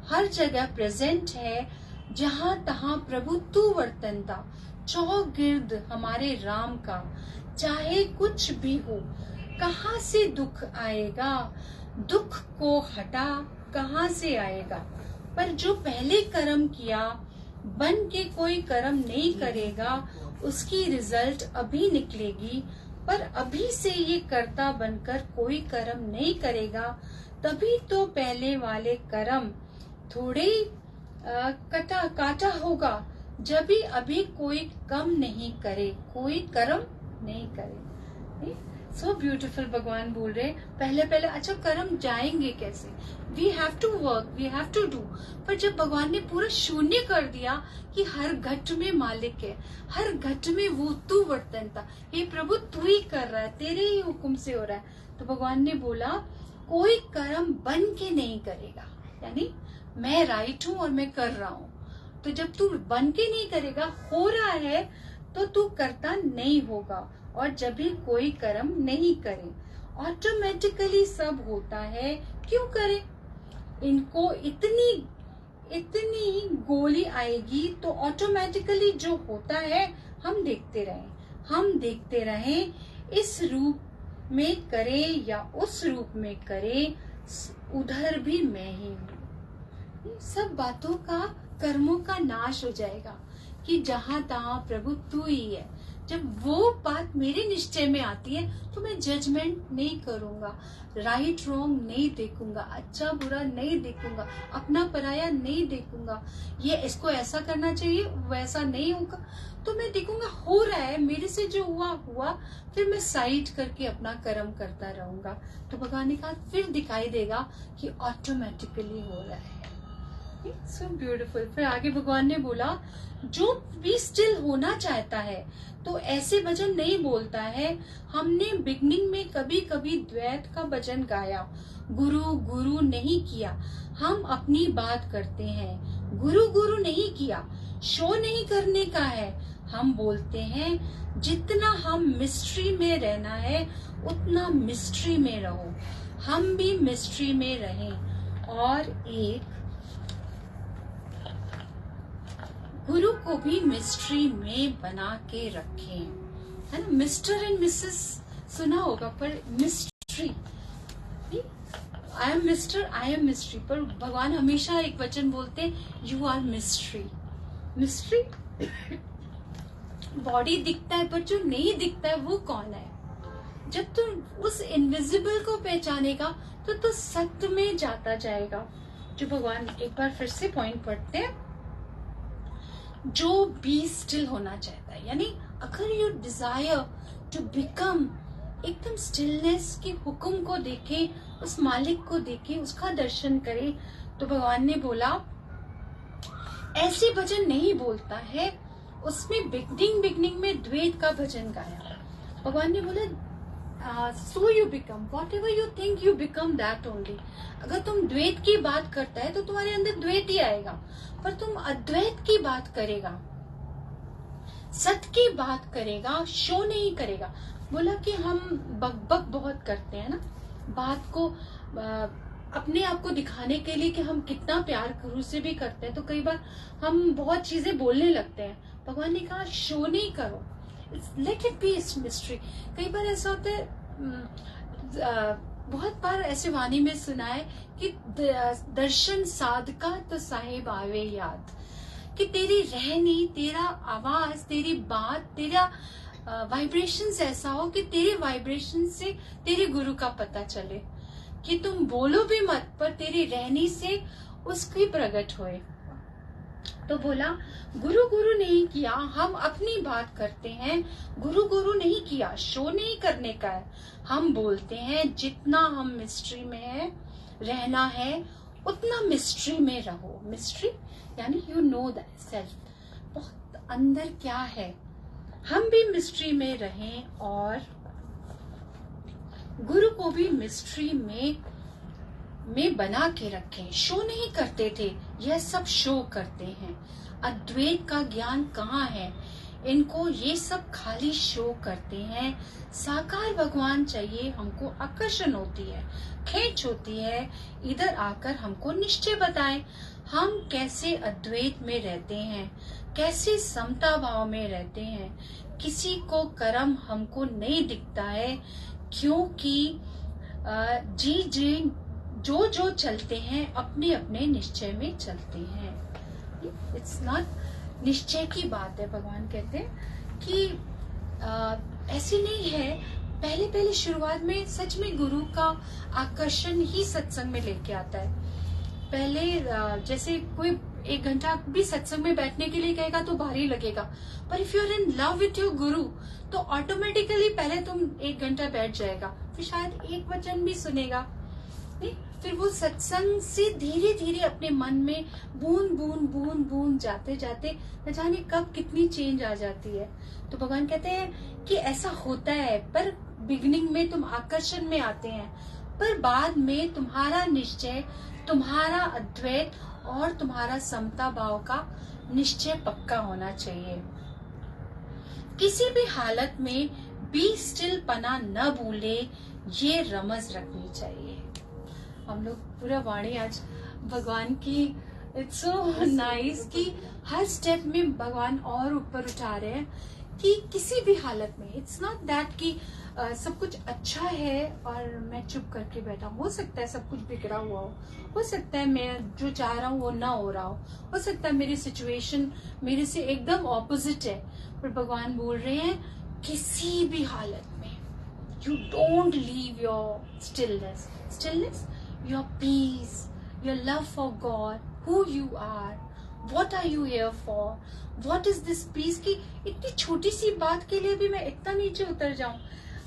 हर जगह प्रेजेंट है, जहाँ तहाँ प्रभु तू वर्तनता। चौगिर्द हमारे राम का, चाहे कुछ भी हो, कहाँ से दुख आएगा, दुख को हटा कहाँ से आएगा। पर जो पहले कर्म किया बन के कोई कर्म नहीं करेगा, उसकी रिजल्ट अभी निकलेगी। पर अभी से ये कर्ता बनकर कोई कर्म नहीं करेगा, तभी तो पहले वाले कर्म थोड़े काटा होगा, जब भी अभी कोई कम नहीं करे, कोई कर्म नहीं करे। सो ब्यूटीफुल भगवान बोल रहे पहले अच्छा कर्म जाएंगे कैसे? We have to work, we have to do. पर जब भगवान ने पूरा शून्य कर दिया कि हर घट में मालिक है, हर घट में वो तू वर्तनता, ये प्रभु तू ही कर रहा है, तेरे ही हुक्म से हो रहा है, तो भगवान ने बोला कोई कर्म बन के नहीं करेगा। यानी मैं राइट हूँ और मैं कर रहा हूँ, तो जब तू बन के नहीं करेगा, हो रहा है, तो तू करता नहीं होगा। और जब भी कोई कर्म नहीं करे, ऑटोमेटिकली सब होता है। क्यों करे? इनको इतनी गोली आएगी तो ऑटोमेटिकली जो होता है हम देखते रहें, इस रूप में करे या उस रूप में करे, उधर भी मैं ही हूँ। सब बातों का, कर्मों का नाश हो जाएगा कि जहाँ तहाँ प्रभु तू ही है। जब वो बात मेरे निश्चय में आती है तो मैं जजमेंट नहीं करूंगा, राइट रॉन्ग नहीं देखूंगा, अच्छा बुरा नहीं देखूंगा, अपना पराया नहीं देखूंगा, ये इसको ऐसा करना चाहिए वैसा नहीं होगा, तो मैं देखूंगा हो रहा है मेरे से, जो हुआ हुआ, फिर मैं साइड करके अपना कर्म करता रहूंगा। तो भगवान ने कहा फिर दिखाई देगा कि ऑटोमेटिकली हो रहा है। So beautiful. फिर आगे भगवान ने बोला जो भी स्टिल होना चाहता है तो ऐसे भजन नहीं बोलता है। हमने बिगनिंग में कभी कभी द्वैत का भजन गाया, गुरु गुरु नहीं किया, हम अपनी बात करते हैं। गुरु गुरु नहीं किया, शो नहीं करने का है, हम बोलते हैं जितना हम मिस्ट्री में रहना है उतना मिस्ट्री में रहो, हम भी मिस्ट्री में रहें और एक गुरु को भी मिस्ट्री में बना के रखें, है ना। मिस्टर एंड मिसेस सुना होगा, पर mystery, I am mister, I am mystery, पर भगवान हमेशा एक वचन बोलते you are mystery. Mystery body दिखता है पर जो नहीं दिखता है वो कौन है। जब तुम उस इनविजिबल को पहचानेगा तो सत्य में जाता जाएगा। जो भगवान एक बार फिर से पॉइंट पढ़ते हैं, जो बी स्टिल होना चाहता है, यानी अगर यू डिजायर टू बिकम, एकदम स्टिलनेस के हुक्म को देखे, उस मालिक को देखे, उसका दर्शन करे, तो भगवान ने बोला ऐसे भजन नहीं बोलता है। उसमें बिगनिंग में द्वैत का भजन गाया। भगवान ने बोला so you become what ever you think you become that only. अगर तुम द्वैत की बात करता है तो तुम्हारे अंदर द्वैत ही आएगा, पर तुम अद्वैत की बात करेगा, सत्य की बात करेगा, शो नहीं करेगा। बोला कि हम बकबक बहुत करते हैं ना, बात को अपने आप को दिखाने के लिए कि हम कितना प्यार गुरु से भी करते हैं, तो कई बार हम बहुत चीजें बोलने लगते हैं। भगवान ने कहा शो नहीं करो, लेट इट बी मिस्ट्री। कई बार ऐसा होता है, बहुत बार ऐसे वाणी में सुना है कि दर्शन साधका तो साहिब आवे याद, कि तेरी रहनी, तेरा आवाज, तेरी बात, तेरा वाइब्रेशंस ऐसा हो कि तेरे वाइब्रेशन से तेरे गुरु का पता चले, कि तुम बोलो भी मत पर तेरी रहनी से उसकी प्रकट होए। तो बोला गुरु गुरु नहीं किया, हम अपनी बात करते हैं। गुरु गुरु नहीं किया, शो नहीं करने का है। हम बोलते हैं जितना हम मिस्ट्री में है रहना है उतना मिस्ट्री में रहो। मिस्ट्री यानी यू नो दैट सेल्फ, बहुत अंदर क्या है। हम भी मिस्ट्री में रहें और गुरु को भी मिस्ट्री में बना के रखें। शो नहीं करते थे, यह सब शो करते हैं। अद्वैत का ज्ञान कहाँ है, इनको ये सब खाली शो करते हैं। साकार भगवान चाहिए, हमको आकर्षण होती है, खेच होती है, इधर आकर हमको निश्चय बताएं हम कैसे अद्वैत में रहते हैं, कैसे समता भाव में रहते हैं। किसी को कर्म हमको नहीं दिखता है, क्योंकि जो जो चलते हैं अपने अपने निश्चय में चलते हैं। इट्स नॉट निश्चय की बात है। भगवान कहते हैं कि ऐसी नहीं है। पहले शुरुआत में सच में गुरु का आकर्षण ही सत्संग में लेके आता है। पहले जैसे कोई 1 घंटा भी सत्संग में बैठने के लिए कहेगा तो भारी लगेगा, पर if you are in love with your guru तो ऑटोमेटिकली पहले तुम 1 घंटा बैठ जाएगा, फिर शायद एक वचन भी सुनेगा नहीं, फिर वो सत्संग से धीरे धीरे अपने मन में बूंद बूंद बूंद बूंद जाते जाते न जाने कब कितनी चेंज आ जाती है। तो भगवान कहते हैं कि ऐसा होता है, पर बिगनिंग में तुम आकर्षण में आते हैं, पर बाद में तुम्हारा निश्चय, तुम्हारा अद्वैत और तुम्हारा समता भाव का निश्चय पक्का होना चाहिए। किसी भी हालत में बी स्टिल पना न भूले, ये रमज रखनी चाहिए। हम लोग पूरा वाणी आज भगवान की, इट्स सो नाइस कि हर स्टेप में भगवान और ऊपर उठा रहे हैं कि किसी भी हालत में, इट्स नॉट दैट कि सब कुछ अच्छा है और मैं चुप करके बैठा हूँ। हो सकता है सब कुछ बिगड़ा हुआ हो सकता है मैं जो चाह रहा हूँ वो ना हो रहा हो सकता है मेरी सिचुएशन मेरे से एकदम ऑपोजिट है, पर भगवान बोल रहे हैं किसी भी हालत में you don't leave your stillness, your peace, your love for God, who you are, what are you here for, what is this peace. की इतनी छोटी सी बात के लिए भी मैं इतना नीचे उतर जाऊं।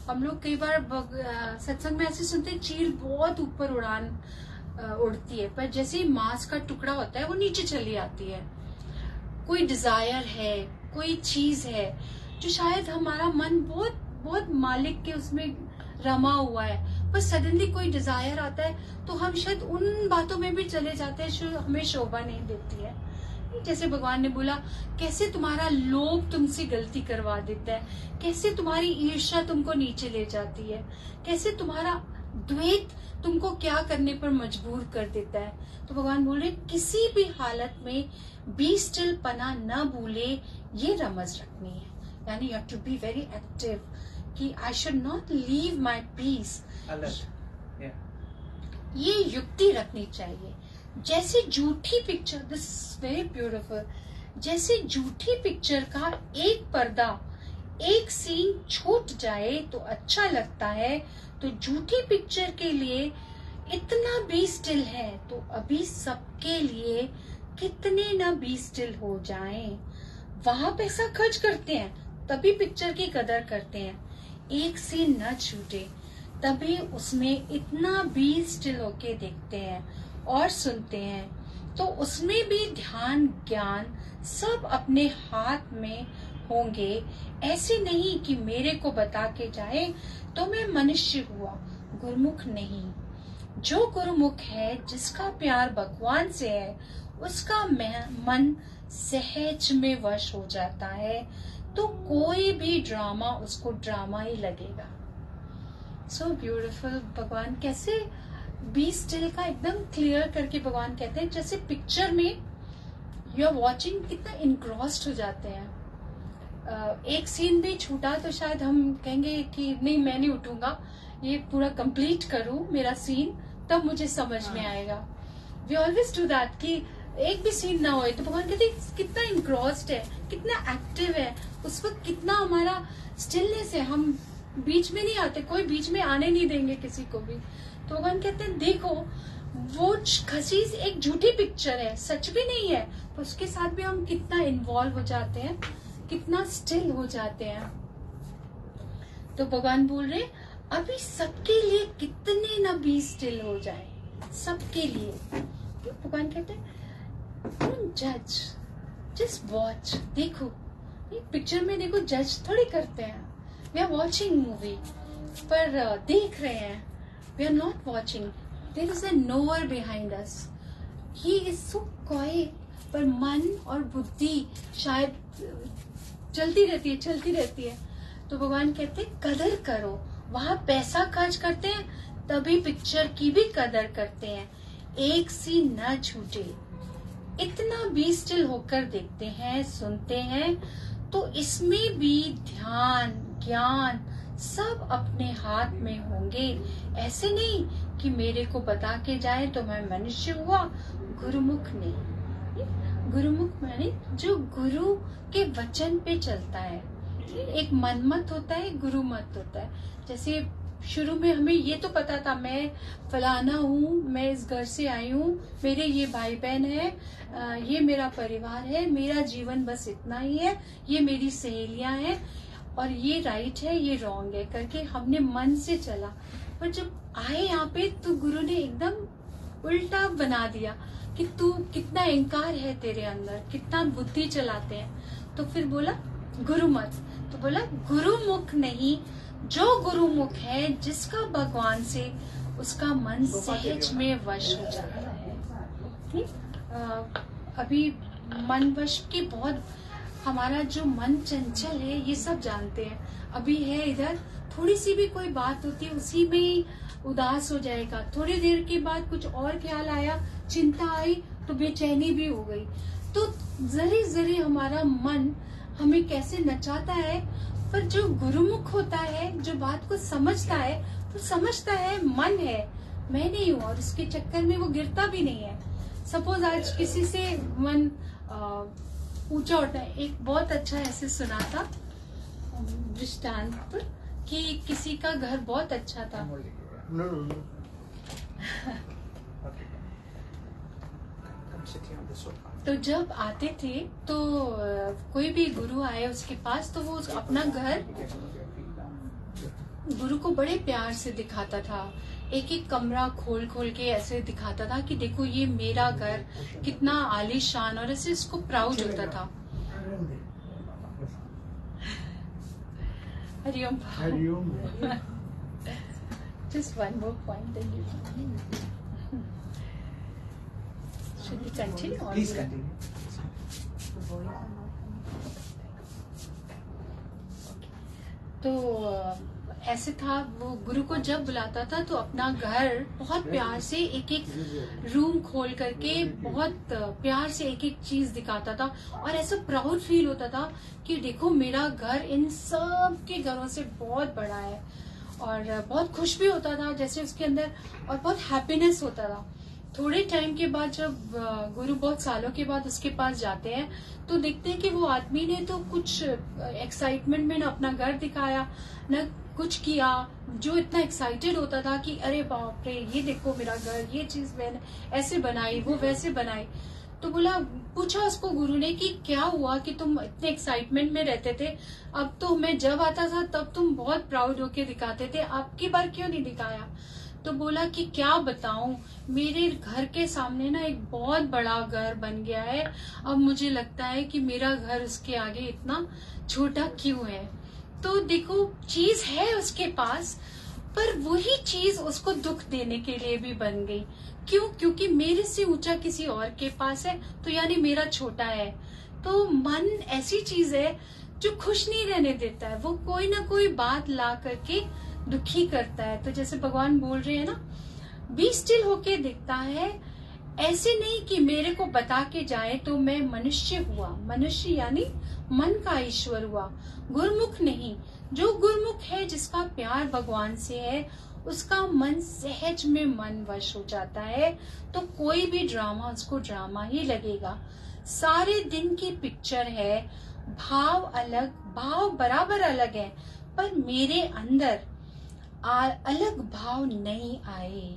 हम लोग कई बार सत्संग में ऐसे सुनते हैं चील बहुत ऊपर उड़ती है, पर जैसे ही मांस का टुकड़ा होता है वो नीचे चली आती है। कोई डिजायर है, कोई चीज है जो शायद हमारा मन बहुत बहुत मालिक के उसमें रमा हुआ है, पर सडनली कोई डिजायर आता है तो हम शायद उन बातों में भी चले जाते हैं जो हमें शोभा नहीं देती है। जैसे भगवान ने बोला कैसे तुम्हारा लोभ तुमसे गलती करवा देता है, कैसे तुम्हारी ईर्ष्या तुमको नीचे ले जाती है, कैसे तुम्हारा द्वेष तुमको क्या करने पर मजबूर कर देता है। तो भगवान बोल रहे किसी भी हालत में बी स्टिल पना न भूले, ये रमज रखनी है। यानी you have to be very active कि I should not leave my peace. ये युक्ति रखनी चाहिए। जैसे झूठी पिक्चर, दिस वेरी ब्यूटीफुल, जैसे झूठी पिक्चर का एक पर्दा, एक सीन छूट जाए तो अच्छा लगता है, तो झूठी पिक्चर के लिए इतना बी स्टिल है तो अभी सबके लिए कितने ना बी स्टिल हो जाएं। वहां पैसा खर्च करते हैं तभी पिक्चर की कदर करते हैं, एक सीन न छूटे तभी उसमें इतना बी स्टिल होके देखते हैं और सुनते हैं। तो उसमें भी ध्यान ज्ञान सब अपने हाथ में होंगे। ऐसे नहीं कि मेरे को बता के जाए तो मैं मनुष्य हुआ, गुरुमुख नहीं। जो गुरुमुख है, जिसका प्यार भगवान से है, उसका मन सहज में वश हो जाता है, तो कोई भी ड्रामा उसको ड्रामा ही लगेगा। So beautiful. भगवान कैसे बी स्टिल का एकदम क्लियर करके भगवान कहते हैं, जैसे पिक्चर में यू आर वॉचिंग कितना इनग्रॉस्ड हो जाते हैं। एक सीन भी छूटा तो शायद हम कहेंगे कि नहीं मैं नहीं उठूंगा, ये पूरा कंप्लीट करूं मेरा सीन, तब मुझे समझ में आएगा। वी ऑलवेज डू दैट कि एक भी सीन ना होए तो भगवान कहते हैं कितना इनग्रॉस्ड है, कितना एक्टिव है, उस वक्त कितना हमारा स्टिलनेस है, हम बीच में नहीं आते, कोई बीच में आने नहीं देंगे किसी को भी। तो भगवान कहते हैं देखो वो खसीस एक झूठी पिक्चर है, सच भी नहीं है, तो उसके साथ भी हम कितना इन्वॉल्व हो जाते हैं, कितना स्टिल हो जाते हैं। तो भगवान बोल रहे अभी सबके लिए कितने ना भी स्टिल हो जाए, सबके लिए। भगवान कहते हैं डोंट जज, जस्ट वॉच। देखो पिक्चर में देखो, जज थोड़ी करते हैं, वी आर वॉचिंग मूवी, पर देख रहे हैं, we are not watching. There is a knower behind us, he is so quiet, पर मन और बुद्धि शायद चलती रहती है। तो भगवान कहते हैं कदर करो। वहां पैसा खर्च करते हैं तभी पिक्चर की भी कदर करते हैं, एक सी न छूटे, इतना भी स्टिल होकर देखते हैं, सुनते हैं। तो इसमें भी ध्यान ज्ञान सब अपने हाथ में होंगे। ऐसे नहीं कि मेरे को बता के जाए तो मैं मनुष्य हुआ, गुरुमुख नहीं। गुरुमुख माने जो गुरु के वचन पे चलता है। एक मनमत होता है, गुरु मत होता है। जैसे शुरू में हमें ये तो पता था मैं फलाना हूँ, मैं इस घर से आई हूँ, मेरे ये भाई बहन है, ये मेरा परिवार है, मेरा जीवन बस इतना ही है, ये मेरी सहेलियां हैं, और ये राइट है ये रॉन्ग है करके हमने मन से चला। पर जब आए यहाँ पे तो गुरु ने एकदम उल्टा बना दिया कि तू कितना अहंकार है तेरे अंदर, कितना बुद्धि चलाते हैं। तो फिर बोला गुरु मत, तो बोला गुरुमुख नहीं, जो गुरुमुख है, जिसका भगवान से उसका मन सहज में वश हो जाता है। अभी मन वश की बहुत, हमारा जो मन चंचल है ये सब जानते हैं। अभी है इधर, थोड़ी सी भी कोई बात होती है उसी में ही उदास हो जाएगा, थोड़ी देर के बाद कुछ और ख्याल आया, चिंता आई तो बेचैनी भी हो गई। तो जरी जरी हमारा मन हमें कैसे नचाता है, पर जो गुरुमुख होता है, जो बात को समझता है, वो समझता है मन है, मैं नहीं हूँ, और उसके चक्कर में वो गिरता भी नहीं है। सपोज आज किसी से मन ऊंचा उठा है। एक बहुत अच्छा ऐसे सुना था दृष्टांत कि किसी का घर बहुत अच्छा था। No. तो जब आते थे तो कोई भी गुरु आए उसके पास, तो वो अपना घर गुरु को बड़े प्यार से दिखाता था, एक एक कमरा खोल खोल के ऐसे दिखाता था कि देखो ये मेरा घर कितना आलीशान, और ऐसे इसको प्राउड होता था। Hariom. Hariom. Just one more point and you should we continue? Or Please continue. तो ऐसे था, वो गुरु को जब बुलाता था तो अपना घर बहुत प्यार से एक एक रूम खोल करके बहुत प्यार से एक एक चीज दिखाता था, और ऐसा प्राउड फील होता था कि देखो मेरा घर इन सब के घरों से बहुत बड़ा है, और बहुत खुश भी होता था जैसे उसके अंदर, और बहुत हैप्पीनेस होता था। थोड़े टाइम के बाद जब गुरु बहुत सालों के बाद उसके पास जाते हैं तो देखते हैं कि वो आदमी ने तो कुछ एक्साइटमेंट में न अपना घर दिखाया न कुछ किया, जो इतना एक्साइटेड होता था कि अरे बाप रे ये देखो मेरा घर, ये चीज मैंने ऐसे बनाई, वो वैसे बनाई। तो बोला, पूछा उसको गुरु ने कि क्या हुआ कि तुम इतने एक्साइटमेंट में रहते थे, अब तो मैं जब आता था तब तुम बहुत प्राउड होके दिखाते थे, अब की बार क्यों नहीं दिखाया? तो बोला कि क्या बताऊं, मेरे घर के सामने ना एक बहुत बड़ा घर बन गया है, अब मुझे लगता है कि मेरा घर उसके आगे इतना छोटा क्यों है। तो देखो चीज है उसके पास, पर वही चीज उसको दुख देने के लिए भी बन गई। क्यों? क्योंकि मेरे से ऊंचा किसी और के पास है, तो यानी मेरा छोटा है। तो मन ऐसी चीज है जो खुश नहीं रहने देता है, वो कोई ना कोई बात ला करके दुखी करता है। तो जैसे भगवान बोल रहे हैं ना, बी स्टिल होके दिखता है, ऐसे नहीं कि मेरे को बता के जाए तो मैं मनुष्य हुआ। मनुष्य यानी मन का ईश्वर हुआ, गुरमुख नहीं। जो गुरमुख है, जिसका प्यार भगवान से है, उसका मन सहज में मन वश हो जाता है, तो कोई भी ड्रामा उसको ड्रामा ही लगेगा। सारे दिन की पिक्चर है, भाव अलग, भाव बराबर अलग है, पर मेरे अंदर अलग भाव नहीं आए।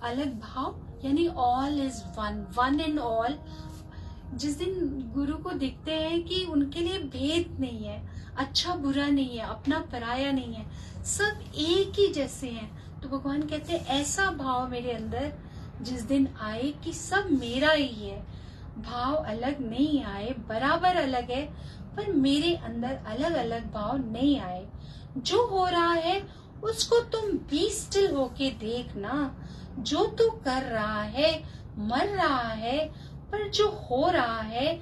अलग भाव यानी all is one, one in all. जिस दिन गुरु को दिखते हैं कि उनके लिए भेद नहीं है, अच्छा बुरा नहीं है, अपना पराया नहीं है, सब एक ही जैसे हैं। तो भगवान कहते हैं ऐसा भाव मेरे अंदर जिस दिन आए कि सब मेरा ही है, भाव अलग नहीं आए, बराबर अलग है, पर मेरे अंदर अलग अलग भाव नहीं आए। जो हो रहा है उसको तुम बी स्टिल होके देखना। जो तू कर रहा है, मर रहा है, पर जो हो रहा है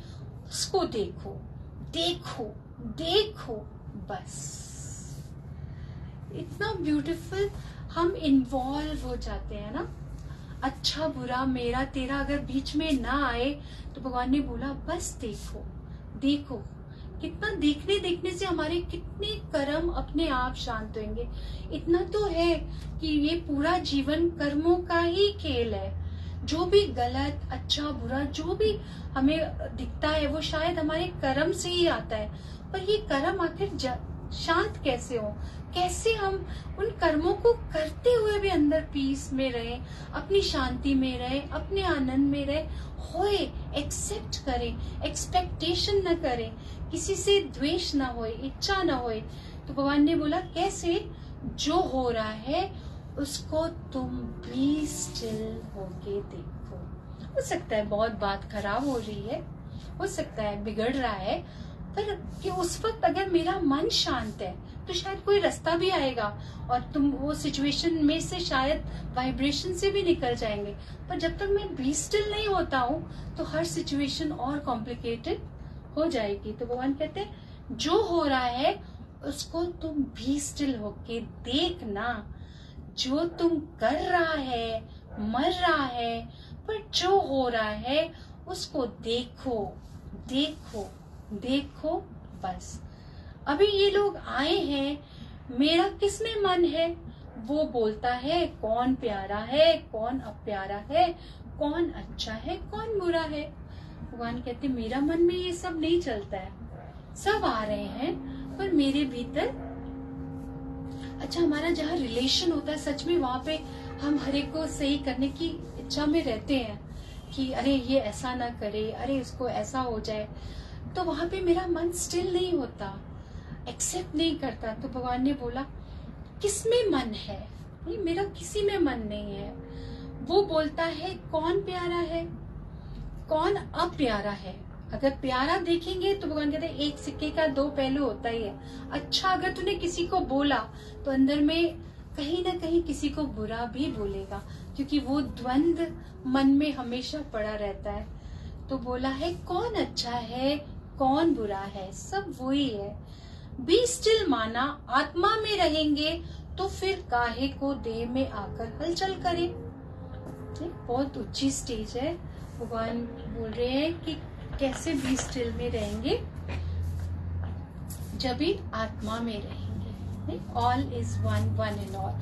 उसको देखो, देखो, देखो, बस। इतना ब्यूटीफुल हम इन्वॉल्व हो जाते हैं ना। अच्छा बुरा मेरा तेरा अगर बीच में ना आए तो भगवान ने बोला बस देखो, देखो। कितना देखने देखने से हमारे कितने कर्म अपने आप शांत होंगे। इतना तो है कि ये पूरा जीवन कर्मों का ही खेल है। जो भी गलत, अच्छा बुरा जो भी हमें दिखता है वो शायद हमारे कर्म से ही आता है, पर ये कर्म आखिर शांत कैसे हो? कैसे हम उन कर्मों को करते हुए भी अंदर पीस में रहे, अपनी शांति में रहे, अपने आनंद में रहे, होए, एक्सेप्ट करें, एक्सपेक्टेशन न करें, किसी से द्वेष ना होए, इच्छा ना होए। तो भगवान ने बोला कैसे? जो हो रहा है उसको तुम भी स्टिल होके देखो। हो सकता है बहुत बात खराब हो रही है, हो सकता है बिगड़ रहा है, पर कि उस वक्त अगर मेरा मन शांत है तो शायद कोई रास्ता भी आएगा और तुम वो सिचुएशन में से शायद वाइब्रेशन से भी निकल जाएंगे। पर जब तक मैं बी स्टिल नहीं होता हूँ तो हर सिचुएशन और कॉम्प्लिकेटेड हो जाएगी। तो भगवान कहते हैं जो हो रहा है उसको तुम बी स्टिल होके देखना। जो तुम कर रहा है, मर रहा है, पर जो हो रहा है उसको देखो, देखो, देखो, बस। अभी ये लोग आए हैं, मेरा किसमें मन है? वो बोलता है कौन प्यारा है, कौन अप्यारा है, कौन अच्छा है, कौन बुरा है। भगवान कहते मेरा मन में ये सब नहीं चलता है, सब आ रहे हैं पर मेरे भीतर। अच्छा, हमारा जहाँ रिलेशन होता है सच में, वहां पे हम हर एक को सही करने की इच्छा में रहते हैं कि अरे ये ऐसा ना करे, अरे इसको ऐसा हो जाए, तो वहां पे मेरा मन स्टिल नहीं होता, एक्सेप्ट नहीं करता। तो भगवान ने बोला किसमें मन है? नहीं, मेरा किसी में मन नहीं है। वो बोलता है कौन प्यारा है, कौन अप्यारा है। अगर प्यारा देखेंगे तो भगवान कहते हैं एक सिक्के का दो पहलू होता ही है। अच्छा, अगर तूने किसी को बोला तो अंदर में कहीं ना कहीं किसी को बुरा भी बोलेगा, क्योंकि वो द्वंद मन में हमेशा पड़ा रहता है। तो बोला है कौन अच्छा है, कौन बुरा है, सब वही है। बी स्टिल माना, आत्मा में रहेंगे तो फिर काहे को देह में आकर हलचल करे। बहुत ऊंची स्टेज है। भगवान बोल रहे हैं कि कैसे बी स्टिल में रहेंगे, जब भी आत्मा में रहेंगे। All is one, one in all.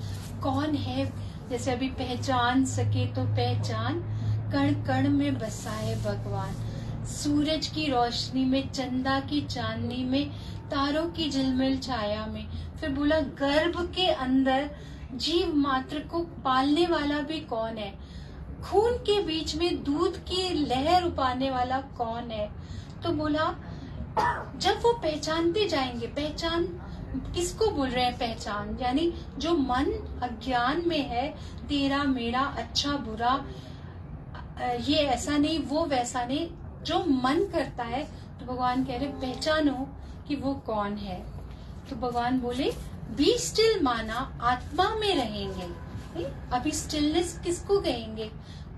कौन है, जैसे अभी पहचान सके तो पहचान, कण कण में बसाए भगवान। सूरज की रोशनी में, चंदा की चांदनी में, तारों की झिलमिल छाया में। फिर बोला गर्भ के अंदर जीव मात्र को पालने वाला भी कौन है? खून के बीच में दूध की लहर उपाने वाला कौन है? तो बोला जब वो पहचानते जाएंगे, पहचान किसको बोल रहे हैं? पहचान यानी जो मन अज्ञान में है, तेरा मेरा, अच्छा बुरा, ये ऐसा नहीं वो वैसा नहीं, जो मन करता है। तो भगवान कह रहे पहचानो कि वो कौन है। तो भगवान बोले बी स्टिल माना, आत्मा में रहेंगे। अभी स्टिलनेस किसको कहेंगे?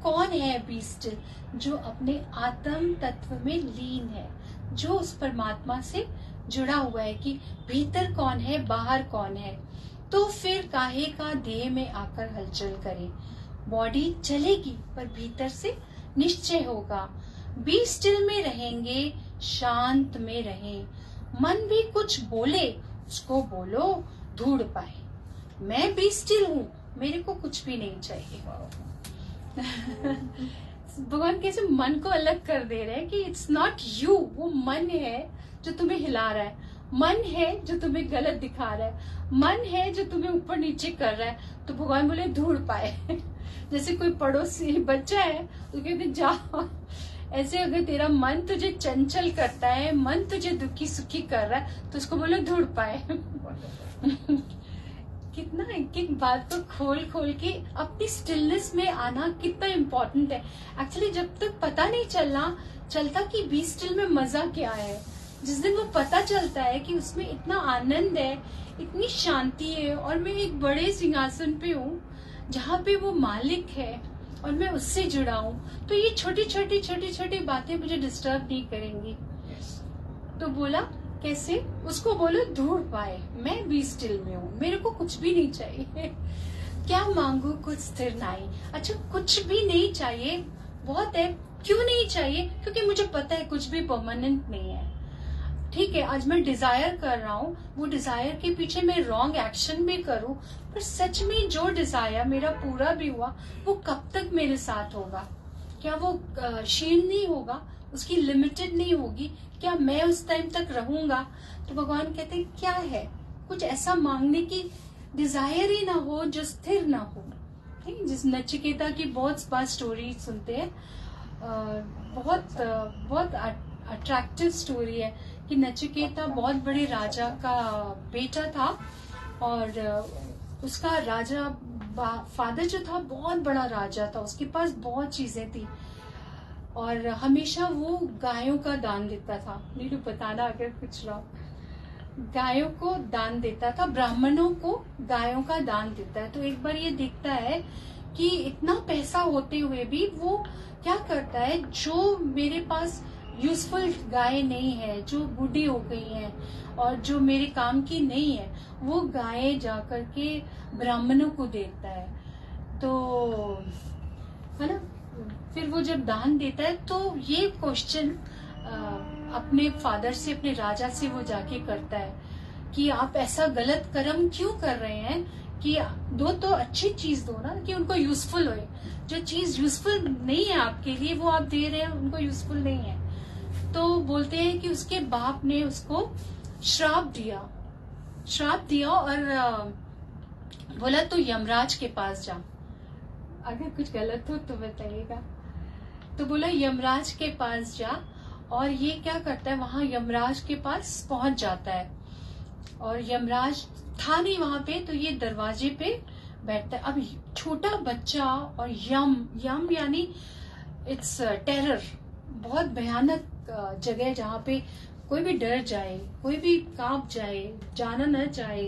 कौन है बी स्टिल? जो अपने आत्म तत्व में लीन है, जो उस परमात्मा से जुड़ा हुआ है कि भीतर कौन है, बाहर कौन है। तो फिर काहे का देह में आकर हलचल करे। बॉडी चलेगी पर भीतर से निश्चय होगा। बी स्टिल में रहेंगे, शांत में रहें। मन भी कुछ बोले, उसको बोलो ढूंढ पाए। मैं बी स्टिल हूँ, मेरे को कुछ भी नहीं चाहिए। भगवान कैसे मन को अलग कर दे रहे हैं कि इट्स नॉट यू, वो मन है जो तुम्हें हिला रहा है, मन है जो तुम्हें गलत दिखा रहा है, मन है जो तुम्हें ऊपर नीचे कर रहा है। तो भगवान बोले ढूंढ पाए। जैसे कोई पड़ोसी बच्चा है तो कहते जाओ, ऐसे अगर तेरा मन तुझे चंचल करता है, मन तुझे दुखी सुखी कर रहा है, तो उसको बोलो ढूंढ पाए। कितना एक एक बात को खोल खोल के अपनी स्टिलनेस में आना कितना इम्पोर्टेंट है। एक्चुअली जब तक पता नहीं चलता कि बी स्टिल में मजा क्या है, जिस दिन वो पता चलता है कि उसमें इतना आनंद है, इतनी शांति है, और मैं एक बड़े सिंहासन पे हूँ जहाँ पे वो मालिक है और मैं उससे जुड़ा हूँ, तो ये छोटी छोटी बातें मुझे डिस्टर्ब नहीं करेंगी। तो बोला कैसे? उसको बोलो ढूंढ पाए, मैं भी स्टिल में हूँ, मेरे को कुछ भी नहीं चाहिए। क्या मांगू कुछ स्थिर नहीं। अच्छा, कुछ भी नहीं चाहिए बहुत है। क्यों नहीं चाहिए? क्योंकि मुझे पता है कुछ भी परमानेंट नहीं है। ठीक है, आज मैं डिजायर कर रहा हूँ, वो डिजायर के पीछे मैं रॉन्ग एक्शन भी करूँ, पर सच में जो डिजायर मेरा पूरा भी हुआ, वो कब तक मेरे साथ होगा? क्या वो क्षीण नहीं होगा? उसकी लिमिटेड नहीं होगी? क्या मैं उस टाइम तक रहूंगा? तो भगवान कहते हैं क्या है, कुछ ऐसा मांगने की डिजायर ही ना हो जो स्थिर ना हो। ठीक, जिस नचिकेता की बहुत बार स्टोरी सुनते हैं, बहुत अट्रैक्टिव स्टोरी है कि नचिकेता बहुत बड़े राजा का बेटा था, और उसका राजा फादर जो था बहुत बड़ा राजा था, उसके पास बहुत चीजें थी, और हमेशा वो गायों का दान देता था। नीलू बताना अगर कुछ रहा। गायों को दान देता था, ब्राह्मणों को गायों का दान देता है। तो एक बार ये देखता है कि इतना पैसा होते हुए भी वो क्या करता है, जो मेरे पास यूजफुल गाय नहीं है, जो बूढ़ी हो गई है और जो मेरे काम की नहीं है, वो गायें जाकर के ब्राह्मणों को देता है। तो है ना, फिर वो जब दान देता है तो ये क्वेश्चन अपने फादर से, अपने राजा से वो जाके करता है, कि आप ऐसा गलत कर्म क्यों कर रहे हैं, कि दो तो अच्छी चीज दो ना, कि उनको यूजफुल होए। जो चीज यूजफुल नहीं है आपके लिए वो आप दे रहे हैं, उनको यूजफुल नहीं है। तो बोलते हैं कि उसके बाप ने उसको श्राप दिया और बोला तो यमराज के पास जा। अगर कुछ गलत हो तो बताइएगा। तो बोला यमराज के पास जा, और ये क्या करता है, वहां यमराज के पास पहुंच जाता है, और यमराज था नहीं वहां पे, तो ये दरवाजे पे बैठता है। अब छोटा बच्चा और यम यानी इट्स टेरर, बहुत भयानक जगह जहाँ पे कोई भी डर जाए, कोई भी कांप जाए, जाना न चाहे।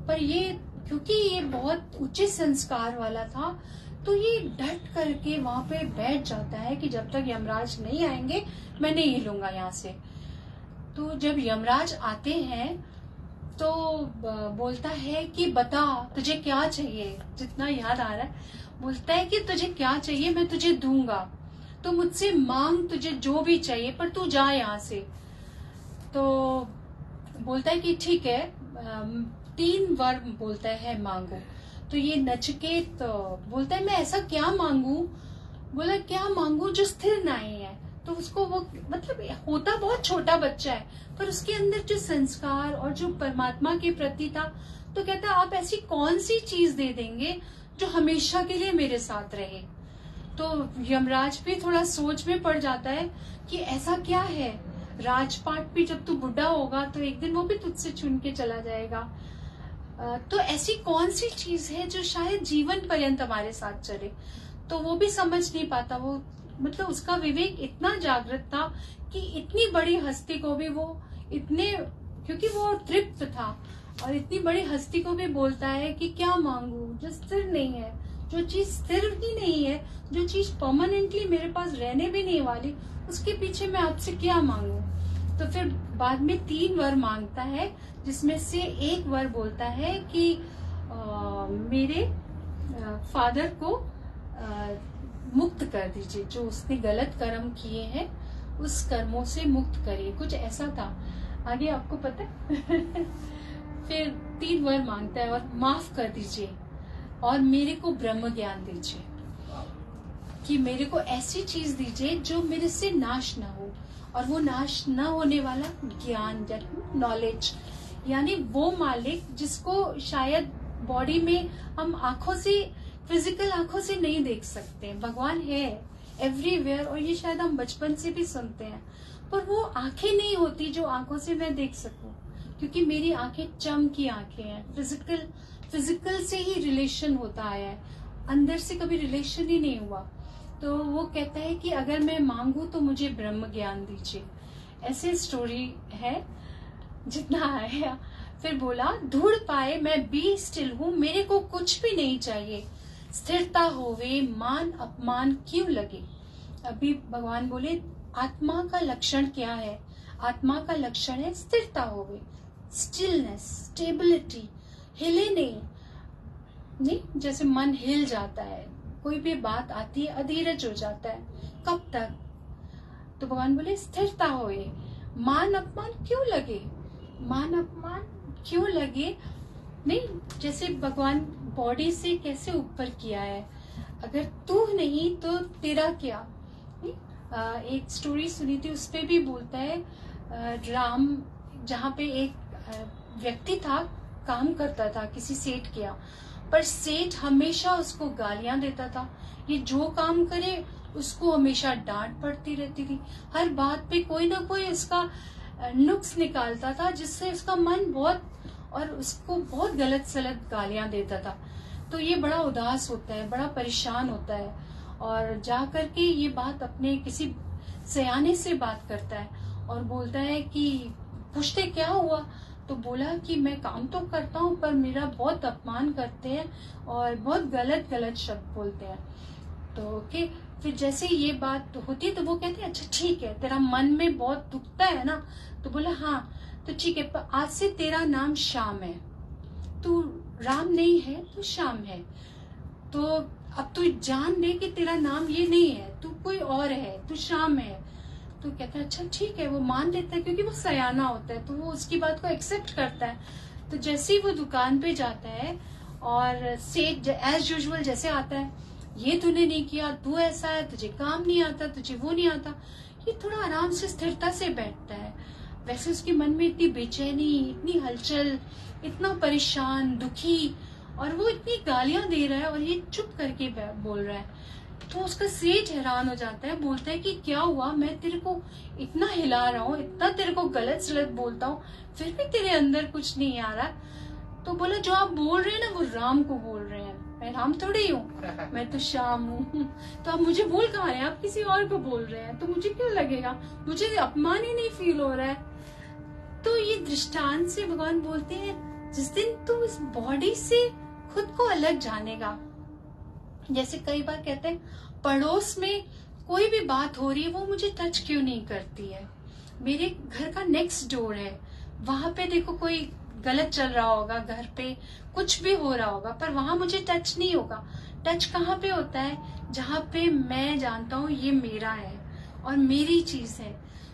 पर ये क्योंकि ये बहुत उच्च संस्कार वाला था, तो ये डट करके वहां पे बैठ जाता है कि जब तक यमराज नहीं आएंगे मैं नहीं हिलूंगा यहाँ से। तो जब यमराज आते हैं तो बोलता है कि बता तुझे क्या चाहिए, जितना याद आ रहा है। बोलता है कि तुझे क्या चाहिए मैं तुझे दूंगा, तो मुझसे मांग तुझे जो भी चाहिए, पर तू जा यहाँ से। तो बोलता है कि ठीक है, 3 वर बोलता है मांगो। तो ये नचिकेत बोलता है मैं ऐसा क्या मांगू। बोला क्या मांगू जो स्थिर नहीं है। तो उसको वो मतलब होता बहुत छोटा बच्चा है, पर उसके अंदर जो संस्कार और जो परमात्मा के प्रति था, तो कहता आप ऐसी कौन सी चीज दे देंगे जो हमेशा के लिए मेरे साथ रहे। तो यमराज भी थोड़ा सोच में पड़ जाता है कि ऐसा क्या है, राजपाट भी जब तू बुढ़ा होगा तो एक दिन वो भी तुझसे चुन के चला जाएगा। तो ऐसी कौन सी चीज है जो शायद जीवन पर्यंत हमारे साथ चले। तो वो भी समझ नहीं पाता, वो मतलब उसका विवेक इतना जागृत था कि इतनी बड़ी हस्ती को भी वो इतने, क्योंकि वो तृप्त था, और इतनी बड़ी हस्ती को भी बोलता है कि क्या मांगू जो स्थिर नहीं है, जो चीज स्थिर ही नहीं है, जो चीज परमानेंटली मेरे पास रहने भी नहीं वाली, उसके पीछे मैं आपसे क्या मांगू। तो फिर बाद में 3 वर मांगता है, जिसमें से एक वर बोलता है कि मेरे फादर को मुक्त कर दीजिए, जो उसने गलत कर्म किए हैं उस कर्मों से मुक्त करिए, कुछ ऐसा था। आगे आपको पता है। फिर 3 वर मांगता है, और माफ कर दीजिए और मेरे को ब्रह्म ज्ञान दीजिए, कि मेरे को ऐसी चीज दीजिए जो मेरे से नाश ना हो, और वो नाश न होने वाला ज्ञान, नॉलेज, यानी वो मालिक जिसको शायद बॉडी में हम आंखों से, फिजिकल आंखों से नहीं देख सकते। भगवान है एवरीवेयर, और ये शायद हम बचपन से भी सुनते हैं, पर वो आंखें नहीं होती जो आंखों से मैं देख सकूं, क्योंकि मेरी आंखें चम की आंखें हैं। फिजिकल से ही रिलेशन होता आया है, अंदर से कभी रिलेशन ही नहीं हुआ। तो वो कहता है कि अगर मैं मांगू तो मुझे ब्रह्म ज्ञान दीजिए। ऐसे स्टोरी है जितना आया। फिर बोला धूड़ पाए मैं बी स्टिल हूँ, मेरे को कुछ भी नहीं चाहिए, स्थिरता होवे मान अपमान क्यों लगे। अभी भगवान बोले आत्मा का लक्षण क्या है। आत्मा का लक्षण है स्थिरता होवे, स्टिलनेस, स्टेबिलिटी, हिले नहीं, जैसे मन हिल जाता है, कोई भी बात आती है अधीरज हो जाता है, कब तक। तो भगवान बोले स्थिरता होए, मान अपमान क्यों लगे, मान अपमान क्यों लगे। नहीं, जैसे भगवान बॉडी से कैसे ऊपर किया है, अगर तू नहीं तो तेरा क्या। एक स्टोरी सुनी थी, उसपे भी बोलता है राम, जहाँ पे एक व्यक्ति था, काम करता था किसी सेठ के यहाँ, पर सेठ हमेशा उसको गालियां देता था, ये जो काम करे उसको हमेशा डांट पड़ती रहती थी, हर बात पे कोई ना कोई उसका नुक्स निकालता था, जिससे उसका मन बहुत, और उसको बहुत गलत सलत गालियां देता था। तो ये बड़ा उदास होता है, बड़ा परेशान होता है, और जा करके ये बात अपने किसी सयाने से बात करता है, और बोलता है कि पूछते क्या हुआ। तो बोला कि मैं काम तो करता हूँ पर मेरा बहुत अपमान करते हैं और बहुत गलत गलत शब्द बोलते हैं। तो ओके, फिर जैसे ये बात होती है तो वो कहते हैं अच्छा ठीक है, तेरा मन में बहुत दुखता है ना। तो बोला हाँ, तो ठीक है, पर आज से तेरा नाम श्याम है, तू राम नहीं है तो श्याम है। तो अब तू जान ले कि तेरा नाम ये नहीं है, तू कोई और है, तू श्याम है। तो कहता है अच्छा ठीक है, वो मान लेता है क्योंकि वो सयाना होता है, तो वो उसकी बात को एक्सेप्ट करता है। तो जैसे ही वो दुकान पे जाता है और सेठ एज यूजुअल जैसे आता है, ये तूने नहीं किया, तू ऐसा है, तुझे काम नहीं आता, तुझे वो नहीं आता, ये थोड़ा आराम से स्थिरता से बैठता है। वैसे उसके मन में इतनी बेचैनी, इतनी हलचल, इतना परेशान, दुखी, और वो इतनी गालियां दे रहा है और ये चुप करके बोल रहा है। तो उसका सेठ हैरान हो जाता है, बोलता है कि क्या हुआ, मैं तेरे को इतना हिला रहा हूँ, इतना तेरे को गलत सलत बोलता हूँ, फिर भी तेरे अंदर कुछ नहीं आ रहा। तो बोला जो आप बोल रहे हैं ना वो राम को बोल रहे हैं, मैं राम थोड़ी हूँ, मैं तो श्याम हूँ। तो आप मुझे बोल कहाँ रहे हैं, आप किसी और को बोल रहे हैं, तो मुझे क्यों लगेगा, मुझे अपमान ही नहीं फील हो रहा है। तो ये दृष्टांत से भगवान बोलते हैं जिस दिन तू इस बॉडी से खुद को अलग जानेगा, जैसे कई बार कहते हैं पड़ोस में कोई भी बात हो रही है वो मुझे टच क्यों नहीं करती है, मेरे घर का नेक्स्ट डोर है, वहां पे देखो कोई गलत चल रहा होगा, घर पे कुछ भी हो रहा होगा, पर वहां मुझे टच नहीं होगा। टच कहाँ पे होता है, जहाँ पे मैं जानता हूँ ये मेरा है और मेरी चीज है।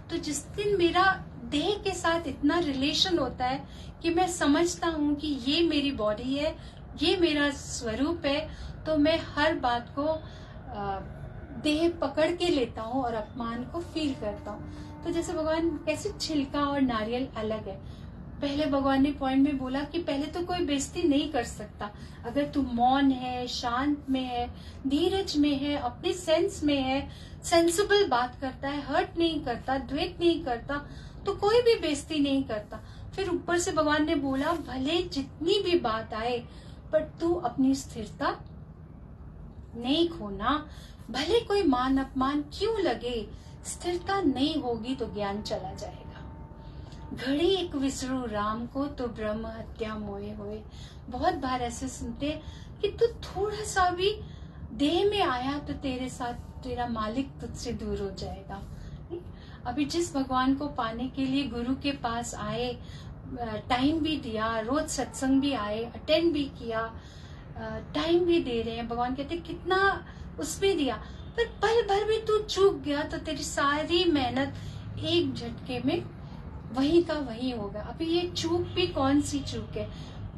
तो जिस दिन मेरा देह के साथ इतना रिलेशन होता है कि मैं समझता हूँ कि ये मेरी बॉडी है, ये मेरा स्वरूप है, तो मैं हर बात को देह पकड़ के लेता हूँ और अपमान को फील करता हूँ। तो जैसे भगवान कैसे छिलका और नारियल अलग है, पहले भगवान ने पॉइंट में बोला कि पहले तो कोई बेइज्जती नहीं कर सकता, अगर तू मौन है, शांत में है, धीरज में है, अपने सेंस में है, सेंसिबल बात करता है, हर्ट नहीं करता, द्वेष नहीं करता, तो कोई भी बेइज्जती नहीं करता। फिर ऊपर से भगवान ने बोला भले जितनी भी बात आए पर तू अपनी स्थिरता नहीं खोना, भले कोई मान अपमान क्यों लगे, स्थिरता नहीं होगी तो ज्ञान चला जाएगा। घड़ी एक विसरू राम को तो ब्रह्म हत्या मोए होए। बहुत बार ऐसे सुनते कि तू थोड़ा सा भी देह में आया तो तेरे साथ तेरा मालिक तुझसे दूर हो जाएगा। अभी जिस भगवान को पाने के लिए गुरु के पास आए, टाइम भी दिया, रोज सत्संग भी आए, अटेंड भी किया, टाइम भी दे रहे हैं, भगवान कहते कितना उसमें दिया, पर पल भर भी तू चूक गया तो तेरी सारी मेहनत एक झटके में वही का वही होगा। अभी ये चूक भी कौन सी चूक है,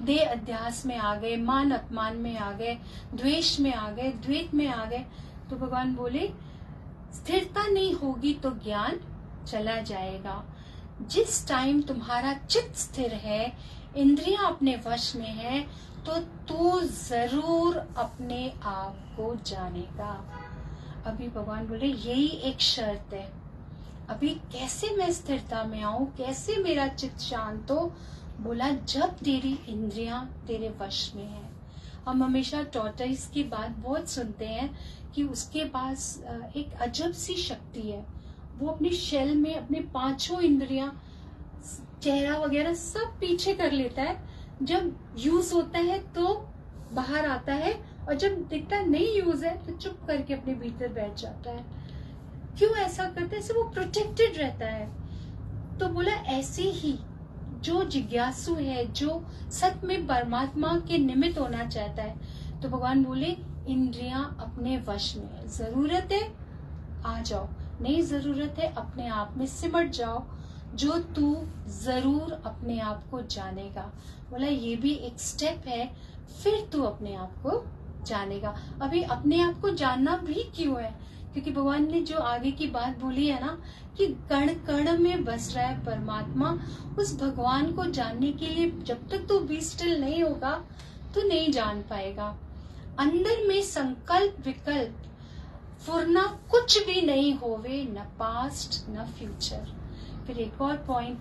देह अध्यास में आ गए, मान अपमान में आ गए, द्वेष में आ गए, द्वैत में आ गए। तो भगवान बोले स्थिरता नहीं होगी तो ज्ञान चला जाएगा। जिस टाइम तुम्हारा चित्त स्थिर है, इंद्रियां अपने वश में है, तो तू जरूर अपने आप को जानेगा। अभी भगवान बोले यही एक शर्त है, अभी कैसे मैं स्थिरता में आऊं, कैसे मेरा चित्त शांत हो। बोला जब तेरी इंद्रियां तेरे वश में है। हम हमेशा टॉर्टोइस की बात बहुत सुनते हैं कि उसके पास एक अजब सी शक्ति है, वो अपनी शेल में अपने पांचों इंद्रियां, चेहरा वगैरह सब पीछे कर लेता है, जब यूज होता है तो बाहर आता है और जब दिखता नहीं यूज है तो चुप करके अपने भीतर बैठ जाता है। क्यों ऐसा करता है, इससे वो प्रोटेक्टेड रहता है। तो बोला ऐसे ही जो जिज्ञासु है, जो सत में परमात्मा के निमित्त होना चाहता है, तो भगवान बोले इंद्रियां अपने वश में है, जरूरत है आ जाओ, नहीं जरूरत है अपने आप में सिमट जाओ, जो तू जरूर अपने आप को जानेगा। बोला ये भी एक स्टेप है, फिर तू अपने आप को जानेगा। अभी अपने आप को जानना भी क्यों है, क्योंकि भगवान ने जो आगे की बात बोली है ना कि कण कण में बस रहा है परमात्मा, उस भगवान को जानने के लिए जब तक तू बी स्टिल नहीं होगा तो नहीं जान पाएगा। अंदर में संकल्प विकल्प फुरना कुछ भी नहीं होवे, न पास्ट न फ्यूचर। फिर एक और पॉइंट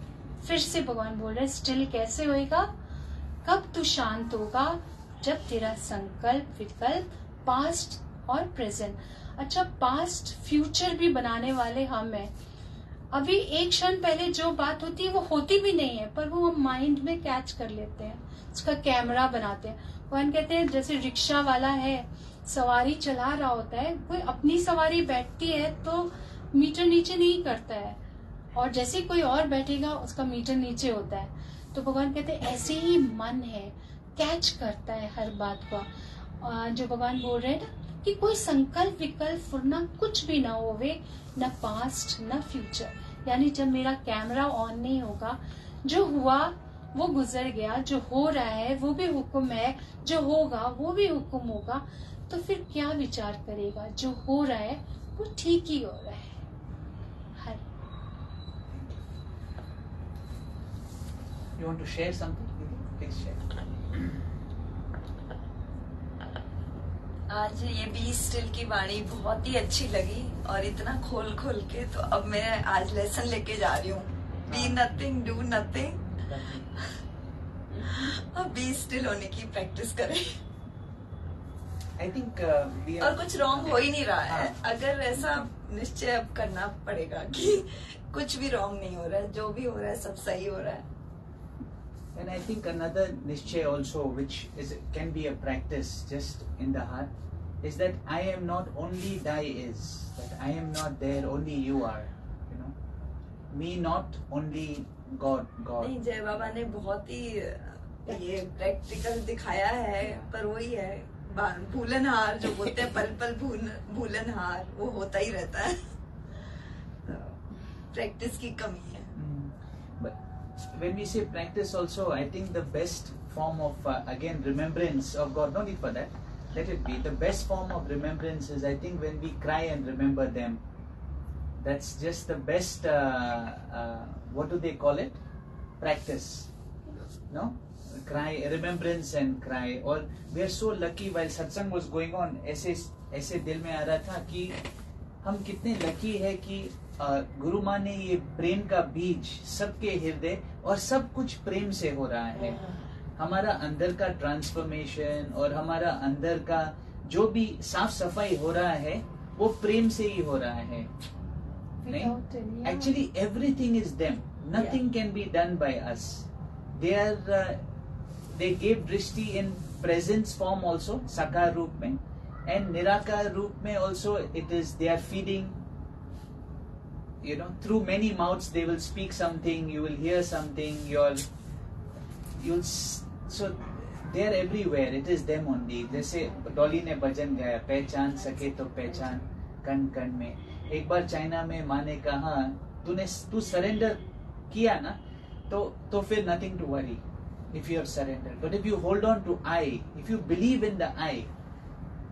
फिर से भगवान बोल रहे स्टिल कैसे होएगा, कब तू शांत होगा, जब तेरा संकल्प विकल्प पास्ट और प्रेजेंट, अच्छा पास्ट फ्यूचर भी बनाने वाले हम हैं। अभी एक क्षण पहले जो बात होती है वो होती भी नहीं है, पर वो हम माइंड में कैच कर लेते हैं, उसका कैमरा बनाते हैं। भगवान कहते हैं जैसे रिक्शा वाला है, सवारी चला रहा होता है, कोई अपनी सवारी बैठती है तो मीटर नीचे नहीं करता है, और जैसे कोई और बैठेगा उसका मीटर नीचे होता है। तो भगवान कहते हैं ऐसे ही मन है, कैच करता है हर बात को, जो भगवान बोल रहे हैं ना कि कोई संकल्प विकल्प फुरना कुछ भी ना होवे, न पास्ट न फ्यूचर। यानी जब मेरा कैमरा ऑन नहीं होगा, जो हुआ वो गुजर गया, जो हो रहा है वो भी हुक्म है, जो होगा वो भी हुक्म होगा, तो फिर क्या विचार करेगा? जो हो रहा है वो ठीक ही हो रहा है। हर You want to share something? Please share. आज ये बी स्टिल की वाणी बहुत ही अच्छी लगी और इतना खोल खोल के, तो अब मैं आज लेसन लेके जा रही हूँ। बी नथिंग डू नथिंग, अब बी स्टिल होने की प्रैक्टिस करें। I think we are, और कुछ रॉन्ग हो ही नहीं रहा है। हाँ। अगर ऐसा निश्चय अब करना पड़ेगा कि कुछ भी रॉन्ग नहीं हो रहा है, जो भी हो रहा है सब सही हो रहा है। And I think another nischay also, which can be a practice just in the heart, is that I am not only Dai is, that I am not there, only you are, you know, me not only God, God. नहीं, जय बाबा ने बहुत ही ये प्रैक्टिकल दिखाया है, पर वही है भूलनहार जो बोलते हैं, पल पल भूलनहार, वो होता ही रहता है। प्रैक्टिस की कमी है। But when we say practice also, I think the best form of again remembrance of God, no need for that, let it be. The best form of remembrance is, I think, when we cry and remember them. That's just the best what do they call it, practice, no? Cry, remembrance and cry. Or we are so lucky while satsang was going on, ऐसे दिल में आ रहा था कि हम कितने लकी है कि गुरु माँ ने ये प्रेम का बीज सबके हृदय, और सब कुछ प्रेम से हो रहा है। हमारा अंदर का ट्रांसफॉर्मेशन और हमारा अंदर का जो भी साफ सफाई हो रहा है वो प्रेम से ही हो रहा है। नहीं, actually everything is them, nothing can be done by us. They give दृष्टि इन प्रेजेंस फॉर्म ऑल्सो, साकार रूप में, एंड निराकार रूप में also it is, they are feeding, you know, through many mouths they will speak something, you will hear something, so they are everywhere, it is them only. जैसे डॉली ने भजन गाया, पहचान सके तो पहचान कण कण में। एक बार चाइना में माँ ने कहा, तू सरेंडर किया ना, तो फिर nothing to worry if you have surrendered. But if you hold on to I, if you believe in the I,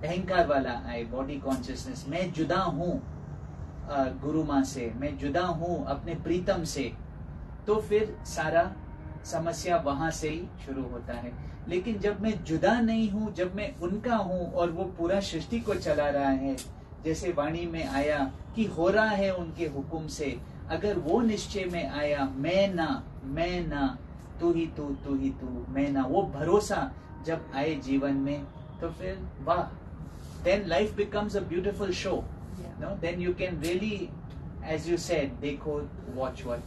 अहंकार वाला I, body consciousness, मैं जुदा हूँ गुरु माँ से, मैं जुदा हूँ अपने प्रीतम से, तो फिर सारा समस्या वहां से ही शुरू होता है। लेकिन जब मैं जुदा नहीं हूँ, जब मैं उनका हूँ और वो पूरा सृष्टि को चला रहा है, जैसे वाणी में आया कि हो रहा है उनके हुक्म से, अगर वो निश्चय में आया, मैं ना, तू ही तू, मैं ना, वो भरोसा जब आए जीवन में, तो फिर वाह, then life becomes a beautiful show. No, then you can really, as you said, देखो, watch what.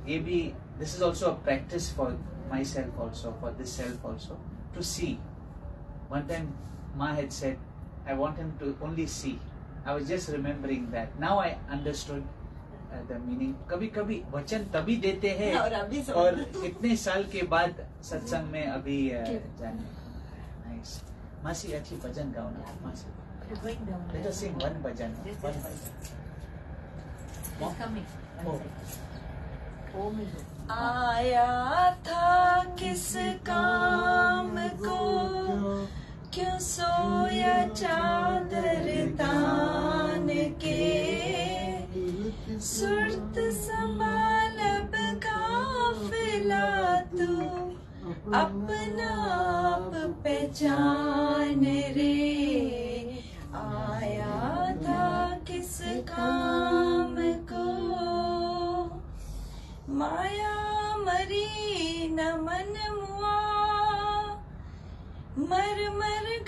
ये भी, this is also a practice for myself also, for this self also, to see. One time, Ma had said, I want him to only see. I was just remembering that. Now I understood the meaning. कभी-कभी वचन तभी देते हैं और इतने साल के बाद सत्संग में अभी जाने। Nice. मासी अच्छी भजन गाओ ना, मासी। Let us sing one bhajan. आया था किस काम को, क्यों सोया चादर तान के, सुरत संभाल अब काफिला तू, अपना आप पहचान रे। आया था किस काम को, माया मरी न मन मुआ, मर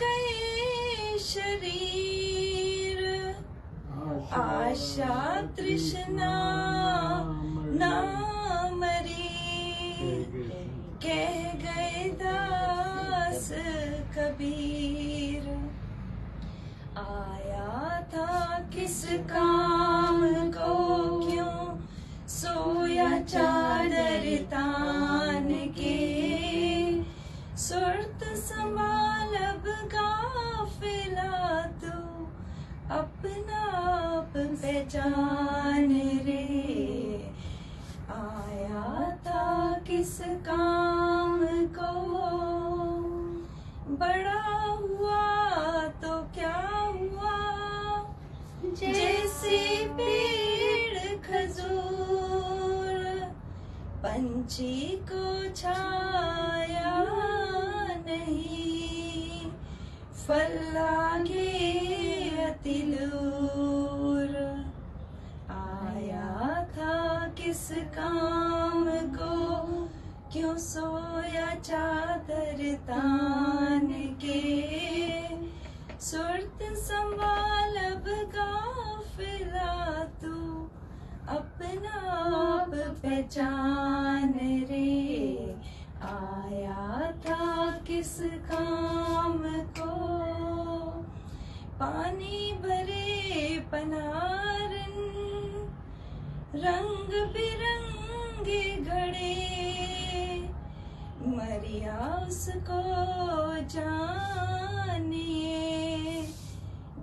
गए शरीर, आशा तृष्णा ना मरी, कह गए दास कबीर। आया था किस काम को, क्यों सोया चादर तान के, सुरत संभाल अब गाफिला पहचान रे, आया था किस काम को, बड़ा हुआ तो क्या हुआ, जैसे पेड़ खजूर, पंछी को छाया नहीं, फल लागे अतिलूर, आया था किस काम को, क्यों सोया चादर तान के, सुरत संभाल अब गाफिला तू, अपना आप पहचान रे, आया था किस काम को, पानी भरे पनारन, रंग बिरंगे घड़े, मरिया उसको जानिए,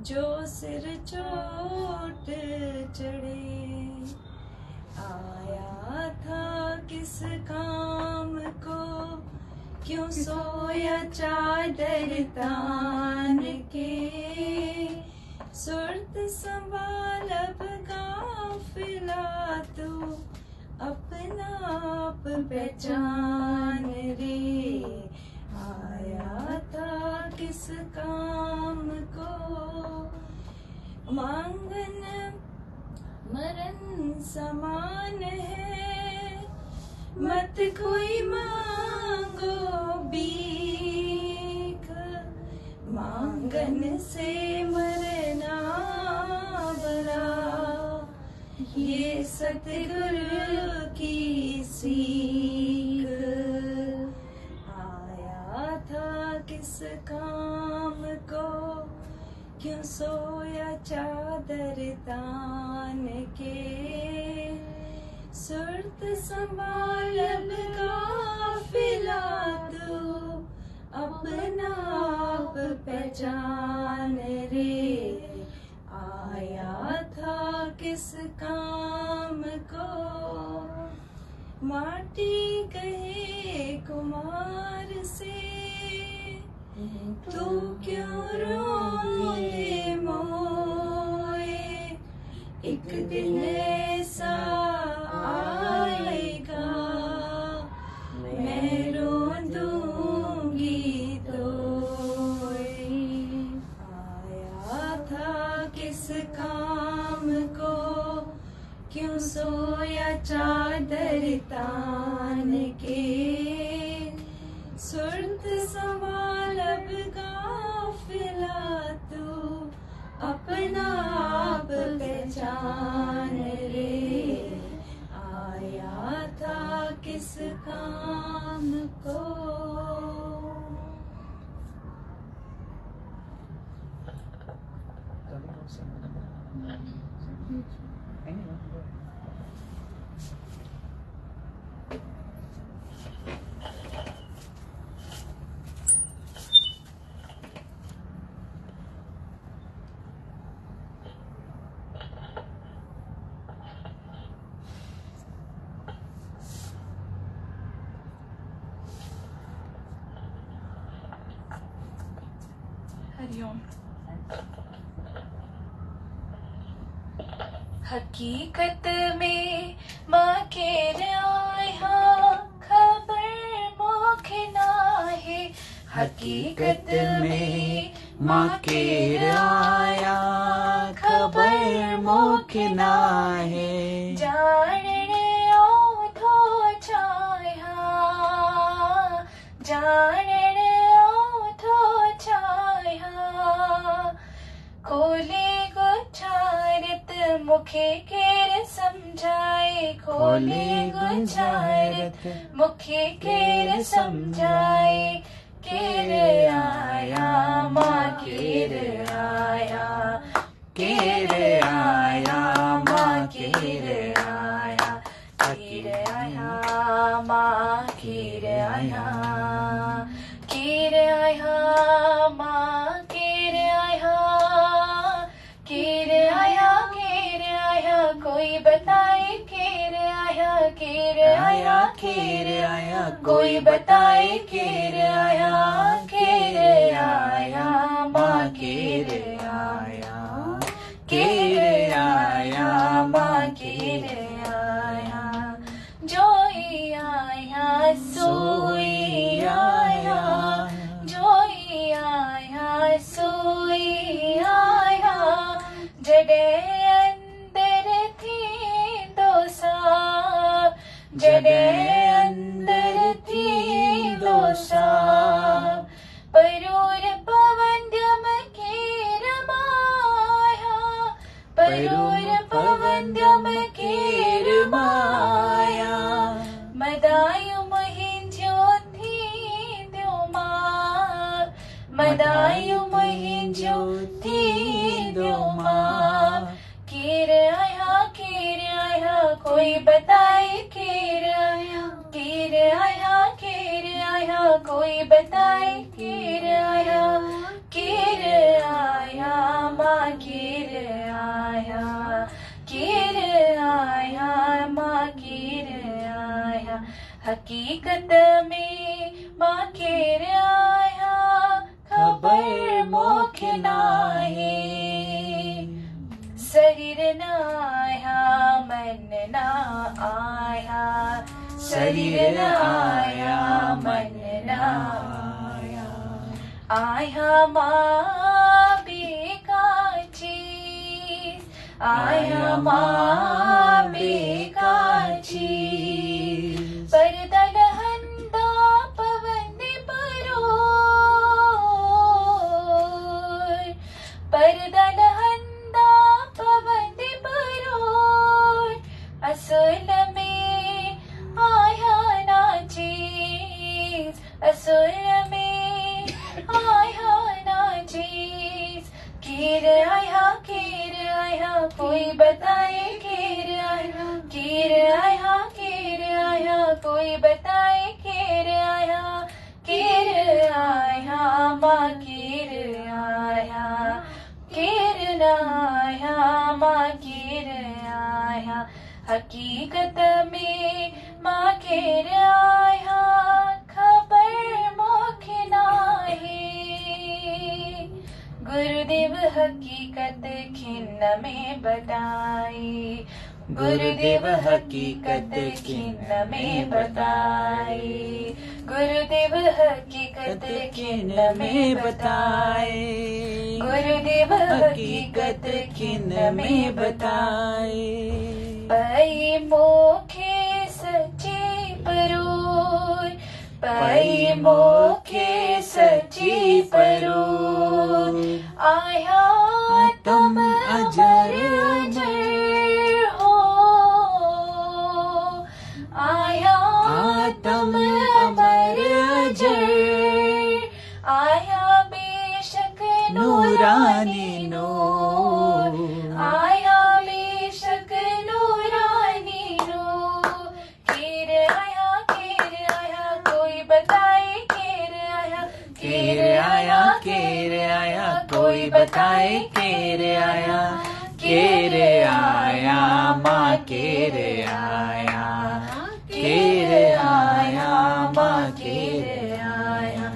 जो सिर चोट चढ़े, आया था किस काम को, क्यों सोया चादर तान के, सुरत संभाल अब गाफिला तू, अपना आप पहचान रे, आया था किस काम को, मांगन मरण समान है, मत कोई मांगो भीख, मांगन से मरना बड़ा, ये सतगुरु की सीख, आया था किस काम को, क्यों सोया चादर तान के, सुरत संभाल अब गाफिला तू, अपना आप पहचान रे, आया था किस काम को, माटी कहे कुमार से, तू क्यों रोए मोए, एक दिन ऐसा आएगा, मैं रो दूंगी तोए, आया था किस काम को, क्यों सोया चादर तान के, सुरत संभाल अब गाफिला तू, अपना आप पहचान रे, आया था किस काम को। हरिओम। हकीकत में माँ के आया खबर मोख नाहे, हकीकत में माँ के आया खबर मोख नाहे, जानने आओ थो छाया, जानने आओ थो छाया, खोले गुच्छारत मुखे केर समझाए, खोले गुच्छारत मुखे केर समझाए, केर आया माँ केर आया, केर आया माँ केर आया, केर आया माँ केर आया, केर आया माँ केर आया, केर आया केर आया, कोई बताए केर आया केर आया केर आया कोई बताए केर आया माँ केर आया माँ केर आया जोई आया सोई आया जोई आया सोई आया जडे अंदर थी दोसा जडे अंदर थी दोसा परूर पवंद्यम केर माया परूर पवंद्यम केर माया मदायु महिंजो थी द्योमा मदायु महिंजो थी द्योमा केर आया कोई बताए केर आया कोई बताए केर आया माँ केर आया माँ केर आया हकीकत में माँ केर आया खबर मोख नाहे शरीर न आया मन न आया शरीर न आया मन न आया माँ बेकार चीज आया माँ बेकार चीज परदल हंदा पवन परो परदल हंदा पवन परो असल में आया ना चीज असल में आया ना चीज केर आया कोई बताए केर आया कोई बताए केर आया माँ केर आया माँ केर आया हकीकत में माँ केर आया खबर मोख नाहे गुरुदेव हकीकत खिन्न में बताई गुरुदेव हकीकत खिन्न में बताई गुरुदेव हकीकत खिन्न में बताए गुरुदेव हकीकत खिन्न में बताए पाई मोखे सच्ची परूर पाई मोखे सच्ची परूर आया तुम अजर अजर हो आया तुम अमर अजर आया बेशक नूरानी नूर आया बेशक नूरानी नूर केर आया कोई बताए केर आया कोई बताए केर आया माँ केर आया माँ केर आया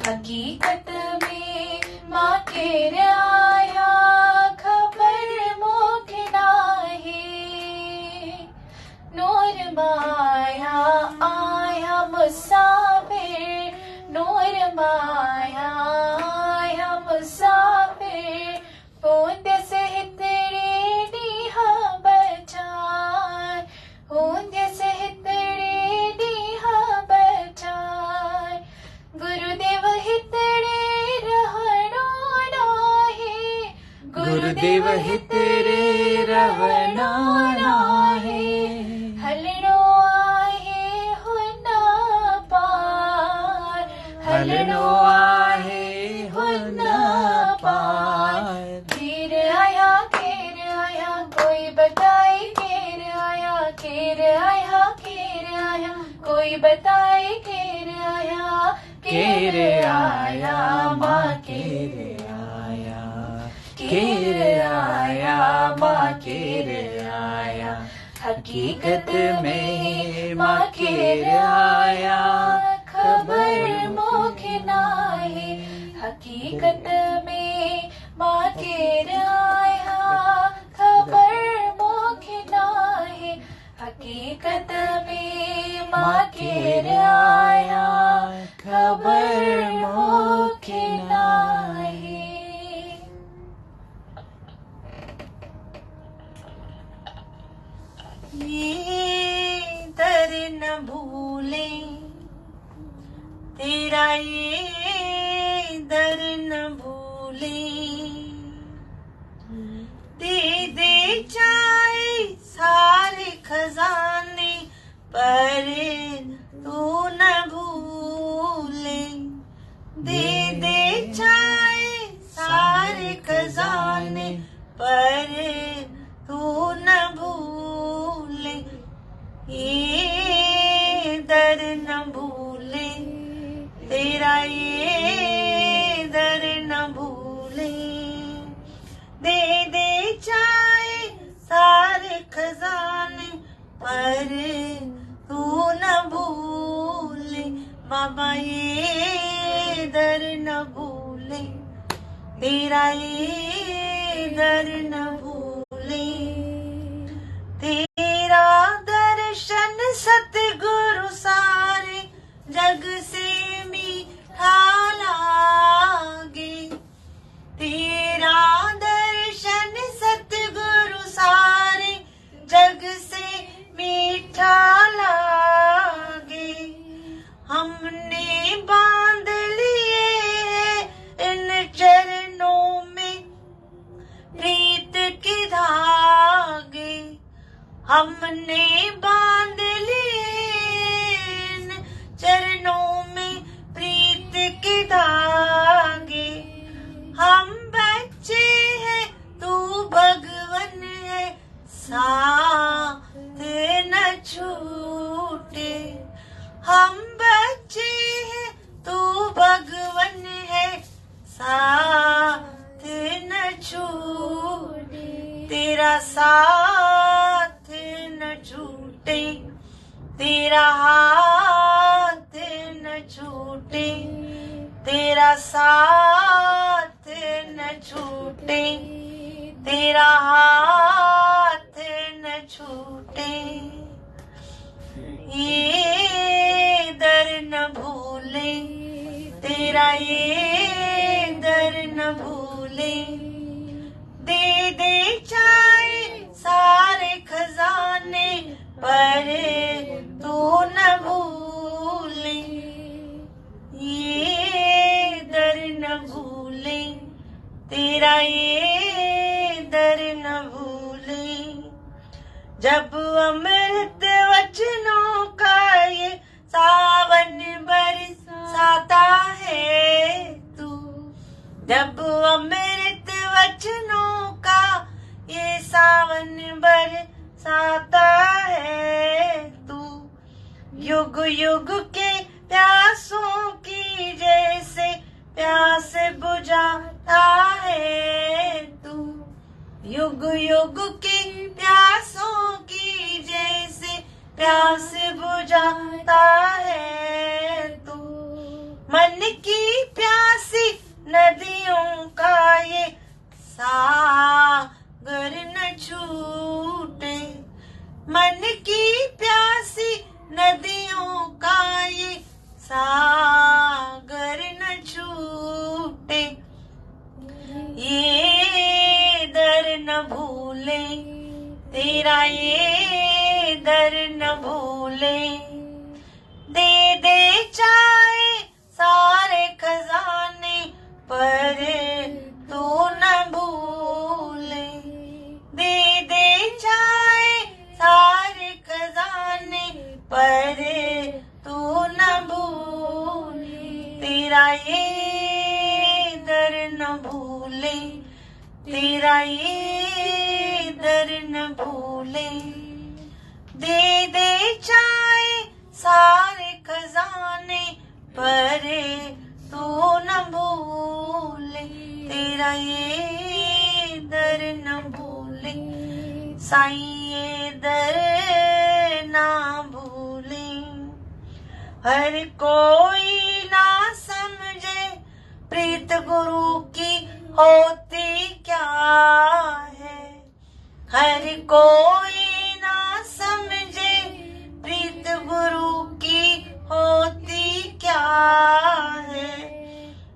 हकीकत में माँ केर आया खबर मोख नाहे नूर माया आया मुसाफिर नूर माया आया मुसाफिर होंद सहित रेडिहा बचार होंद सहित रेडिहा बचार गुरुदेव हितरे रहणो नाहे गुरुदेव हितरे रहणो नाहे हलणो आहे हुना पार हलणो आहे हुना पार केर आया कोई बताए केर आया कोई बताए केर आया माँ केर आया माँ केर आया हकीकत में माँ के आया खबर मोखे नाहे, हकीकत में माँ के आया खबर मोखे नाहे, हकीकत में माँ के आया खबर मोखे नाहे। ये दर न भूले तेरा, ये दर न भूले, दे दे चाहे सारे खजाने पर तू न भूले, दे दे चाहे सारे खजाने पर तू न भूले, ये दर न भूले तेरा, ये दर न भूले, दे दे चाहे सारे खजाने पर तू न भूले, बाबा ये दर न भूले तेरा, ये दर न भूले, तेरा दर्शन सतगुरु सारे जग से मीठा लागे, तेरा दर्शन सतगुरु सारे जग से मीठा लागे, हमने बांध लिए हैं इन चरणों में प्रीत के धागे, हमने बांध लिए इन चरणों में प्रीत के धागे, हम बच्चे हैं तू भगवन है साथ न छूटे, हम बच्चे हैं तू भगवन है साथ न छूटे, तेरा साथ न छूटे, तेरा हाथ न छूटे, तेरा साथ न छूटे, तेरा हाथ न छूटे, ये दर न भूले तेरा, ये दर न भूले, दे दे चाहे सारे खजाने पर तू न भूले, ये दर न भूले तेरा, ये दर न भूले, जब अमृत वचनों का ये सावन बरसाता है तू, जब अमृत वचनों का ये सावन बरसाता है तू, युग युग के प्यासों की जैसे प्यास बुझाता है तू, युग युग के प्यासों की जैसे प्यास बुझाता है तू, मन की प्यासी नदियों का ये सागर न छूटे, मन की प्यासी नदियों का ये सागर न छूटे, ये दर न भूले तेरा, ये दर न भूले, दे दे चाहे सारे खजाने पर तू न भूले, दे दे चाहे सारे खजाने पर तू न भूले, तेरा ये दर न भूले, तेरा ये दर न भूले, दे दे चाहे सारे खजाने पर तू न भूले, तेरा ये दर न भूले, साईं ये दर ना भूलें। हर कोई ना समझे प्रीत गुरु की होती क्या है। हर कोई ना समझे प्रीत गुरु की होती क्या है।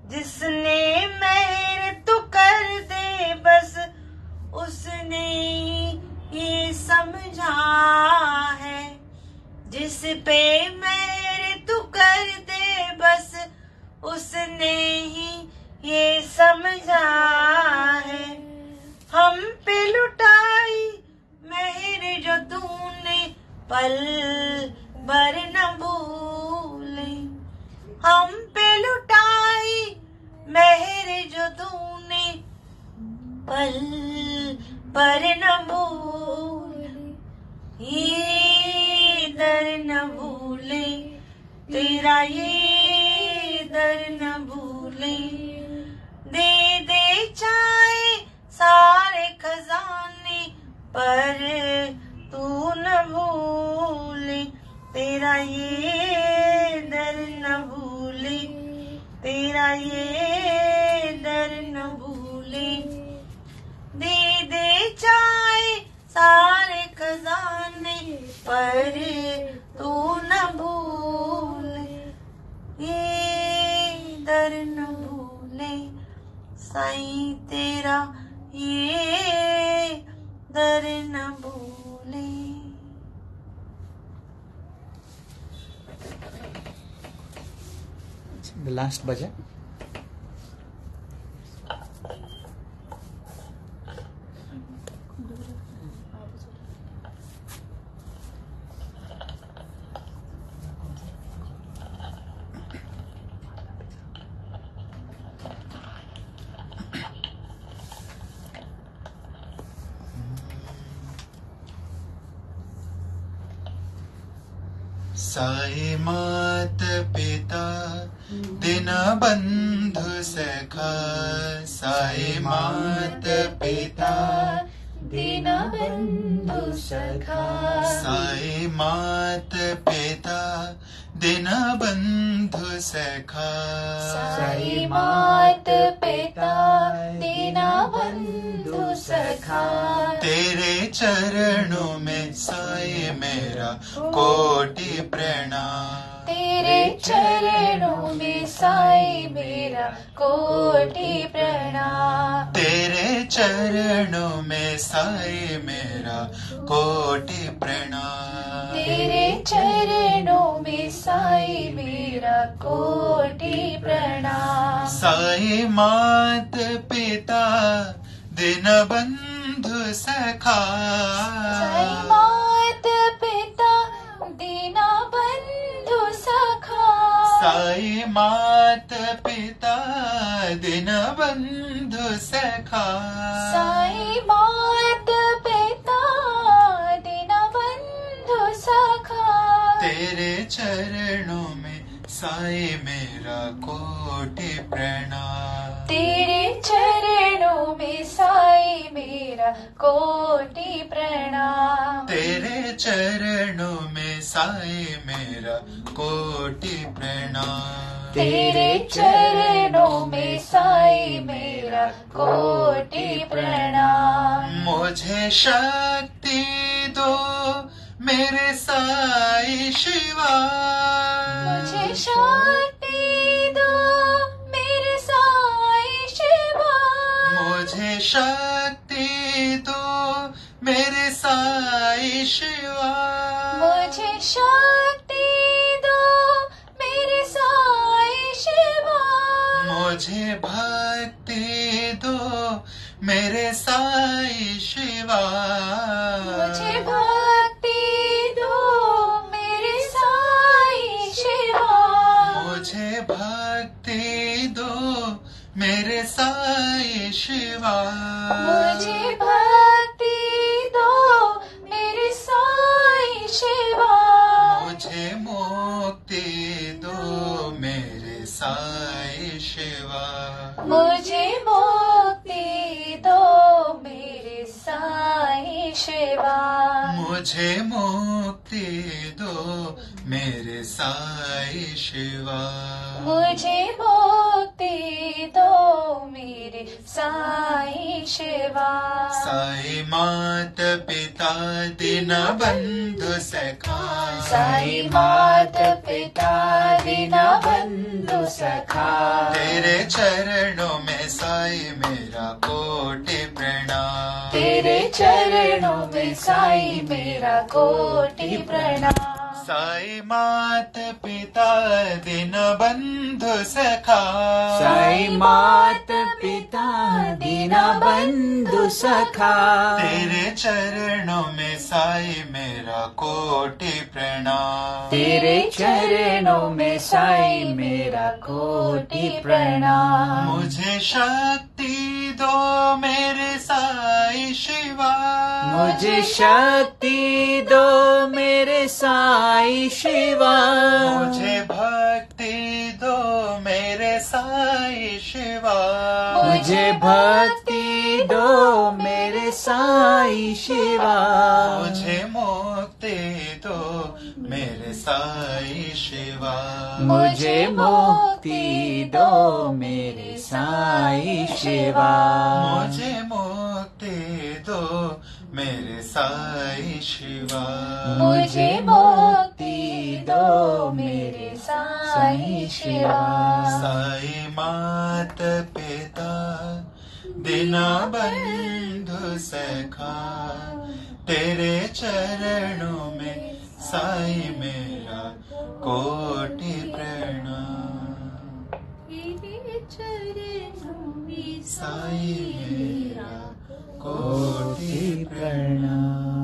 जिसने मेहर तू कर दे बस उसने ये समझा है। जिस पे मेहर तू कर दे बस उसने ही ये समझा है। हम पे लुटाई मेहर जो तूने पल भर न भूले। हम पे लुटाई मेहर जो तूने पल भर न भूले। ये दर न भूले तेरा, ये दर न भूले। दे दे चाहे सारे खजाने पर तू न भूले। तेरा ये दर न भूले, तेरा ये दर न भूले। दे दे चाहे सारे खजाने पर तू न भूले। ये दर न भूले साईं तेरा, ये दर न भूले। The last bhajan. साई मात पिता दिन बंधु सखा। साई मात पिता दीन बंधु सखा। साई मात पिता दिन बंधु सखा। साई मात पिता दीन बंधु सखा। तेरे चरणों में साई मेरा कोटि प्रणाम। तेरे चरणों में साई मेरा कोटि प्रणाम। तेरे चरणों में साई मेरा कोटि प्रणाम। तेरे चरणों में साई मेरा कोटि प्रणाम। साई मात पिता दिन बंधु सखा। साई मात पिता दीन बंधु सखा। साई मात पिता दिन बंधु सखा। साई मात पिता दीन बंधु सखा। तेरे चरणों में साई मेरा कोटि प्रणाम। तेरे चरणों में साई मेरा कोटि प्रणाम। तेरे चरणों में साई मेरा कोटि प्रणाम। तेरे चरणों में साई मेरा कोटि प्रणाम। मुझे शक्ति दो मेरे साई शिवा। मुझे शक्ति दो मेरे साई शिवा। मुझे शक्ति दो मेरे साई शिवा। मुझे शक्ति दो मेरे साई शिवा। मुझे भक्ति दो मेरे साई शिवा। मुझे भक्ति दो मेरे साई शिवा। मुझे भक्ति दो मेरे साई शिवा। मुझे भक्ति दो मेरे साई शिवा। मुझे मुक्ति दो मेरे साई शिवा। मुझे मुक्ति दो मेरे साई शिवा मुझे मुक्ति दो मेरे साई शिवा मुझे मुक्ति दो मेरे साई शिवा साई मात पिता दीन बंधु सखा साई मात पिता दीन बंधु सखा तेरे चरणों में साई मेरा कोटि प्रणाम तेरे चरणों में साई मेरा कोटि प्रणाम साई मात पिता दीन बंधु सखा साई मात पिता दीना बंधु सखा तेरे चरणों में साई मेरा कोटि प्रणाम तेरे चरणों में साई मेरा कोटि प्रणाम मुझे शक्ति दो मेरे साई शिवा मुझे शक्ति दो मेरे साई शिवा मुझे भक्ति दो मेरे साई शिवा मुझे भक्ति दो मेरे साई शिवा मुझे मुक्ति दो मेरे साई शिवा मुझे मुक्ति दो मेरे साई शिवा मुझे मुक्ति दो मेरे साई शिवा मुझे मुक्ति दो मेरे साई शिवा साई मात पिता दीना बंधु सखा तेरे चरणों में साई मेरा कोटि प्रणाम तेरे चरणों में साई मेरा कोटि प्रणाम।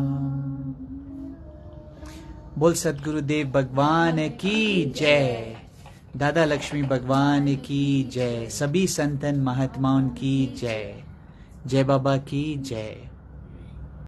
बोल सद्गुरुदेव भगवान की जय, दादा लक्ष्मी भगवान की जय, सभी संतन महात्माओं की जय, जय बाबा की जय।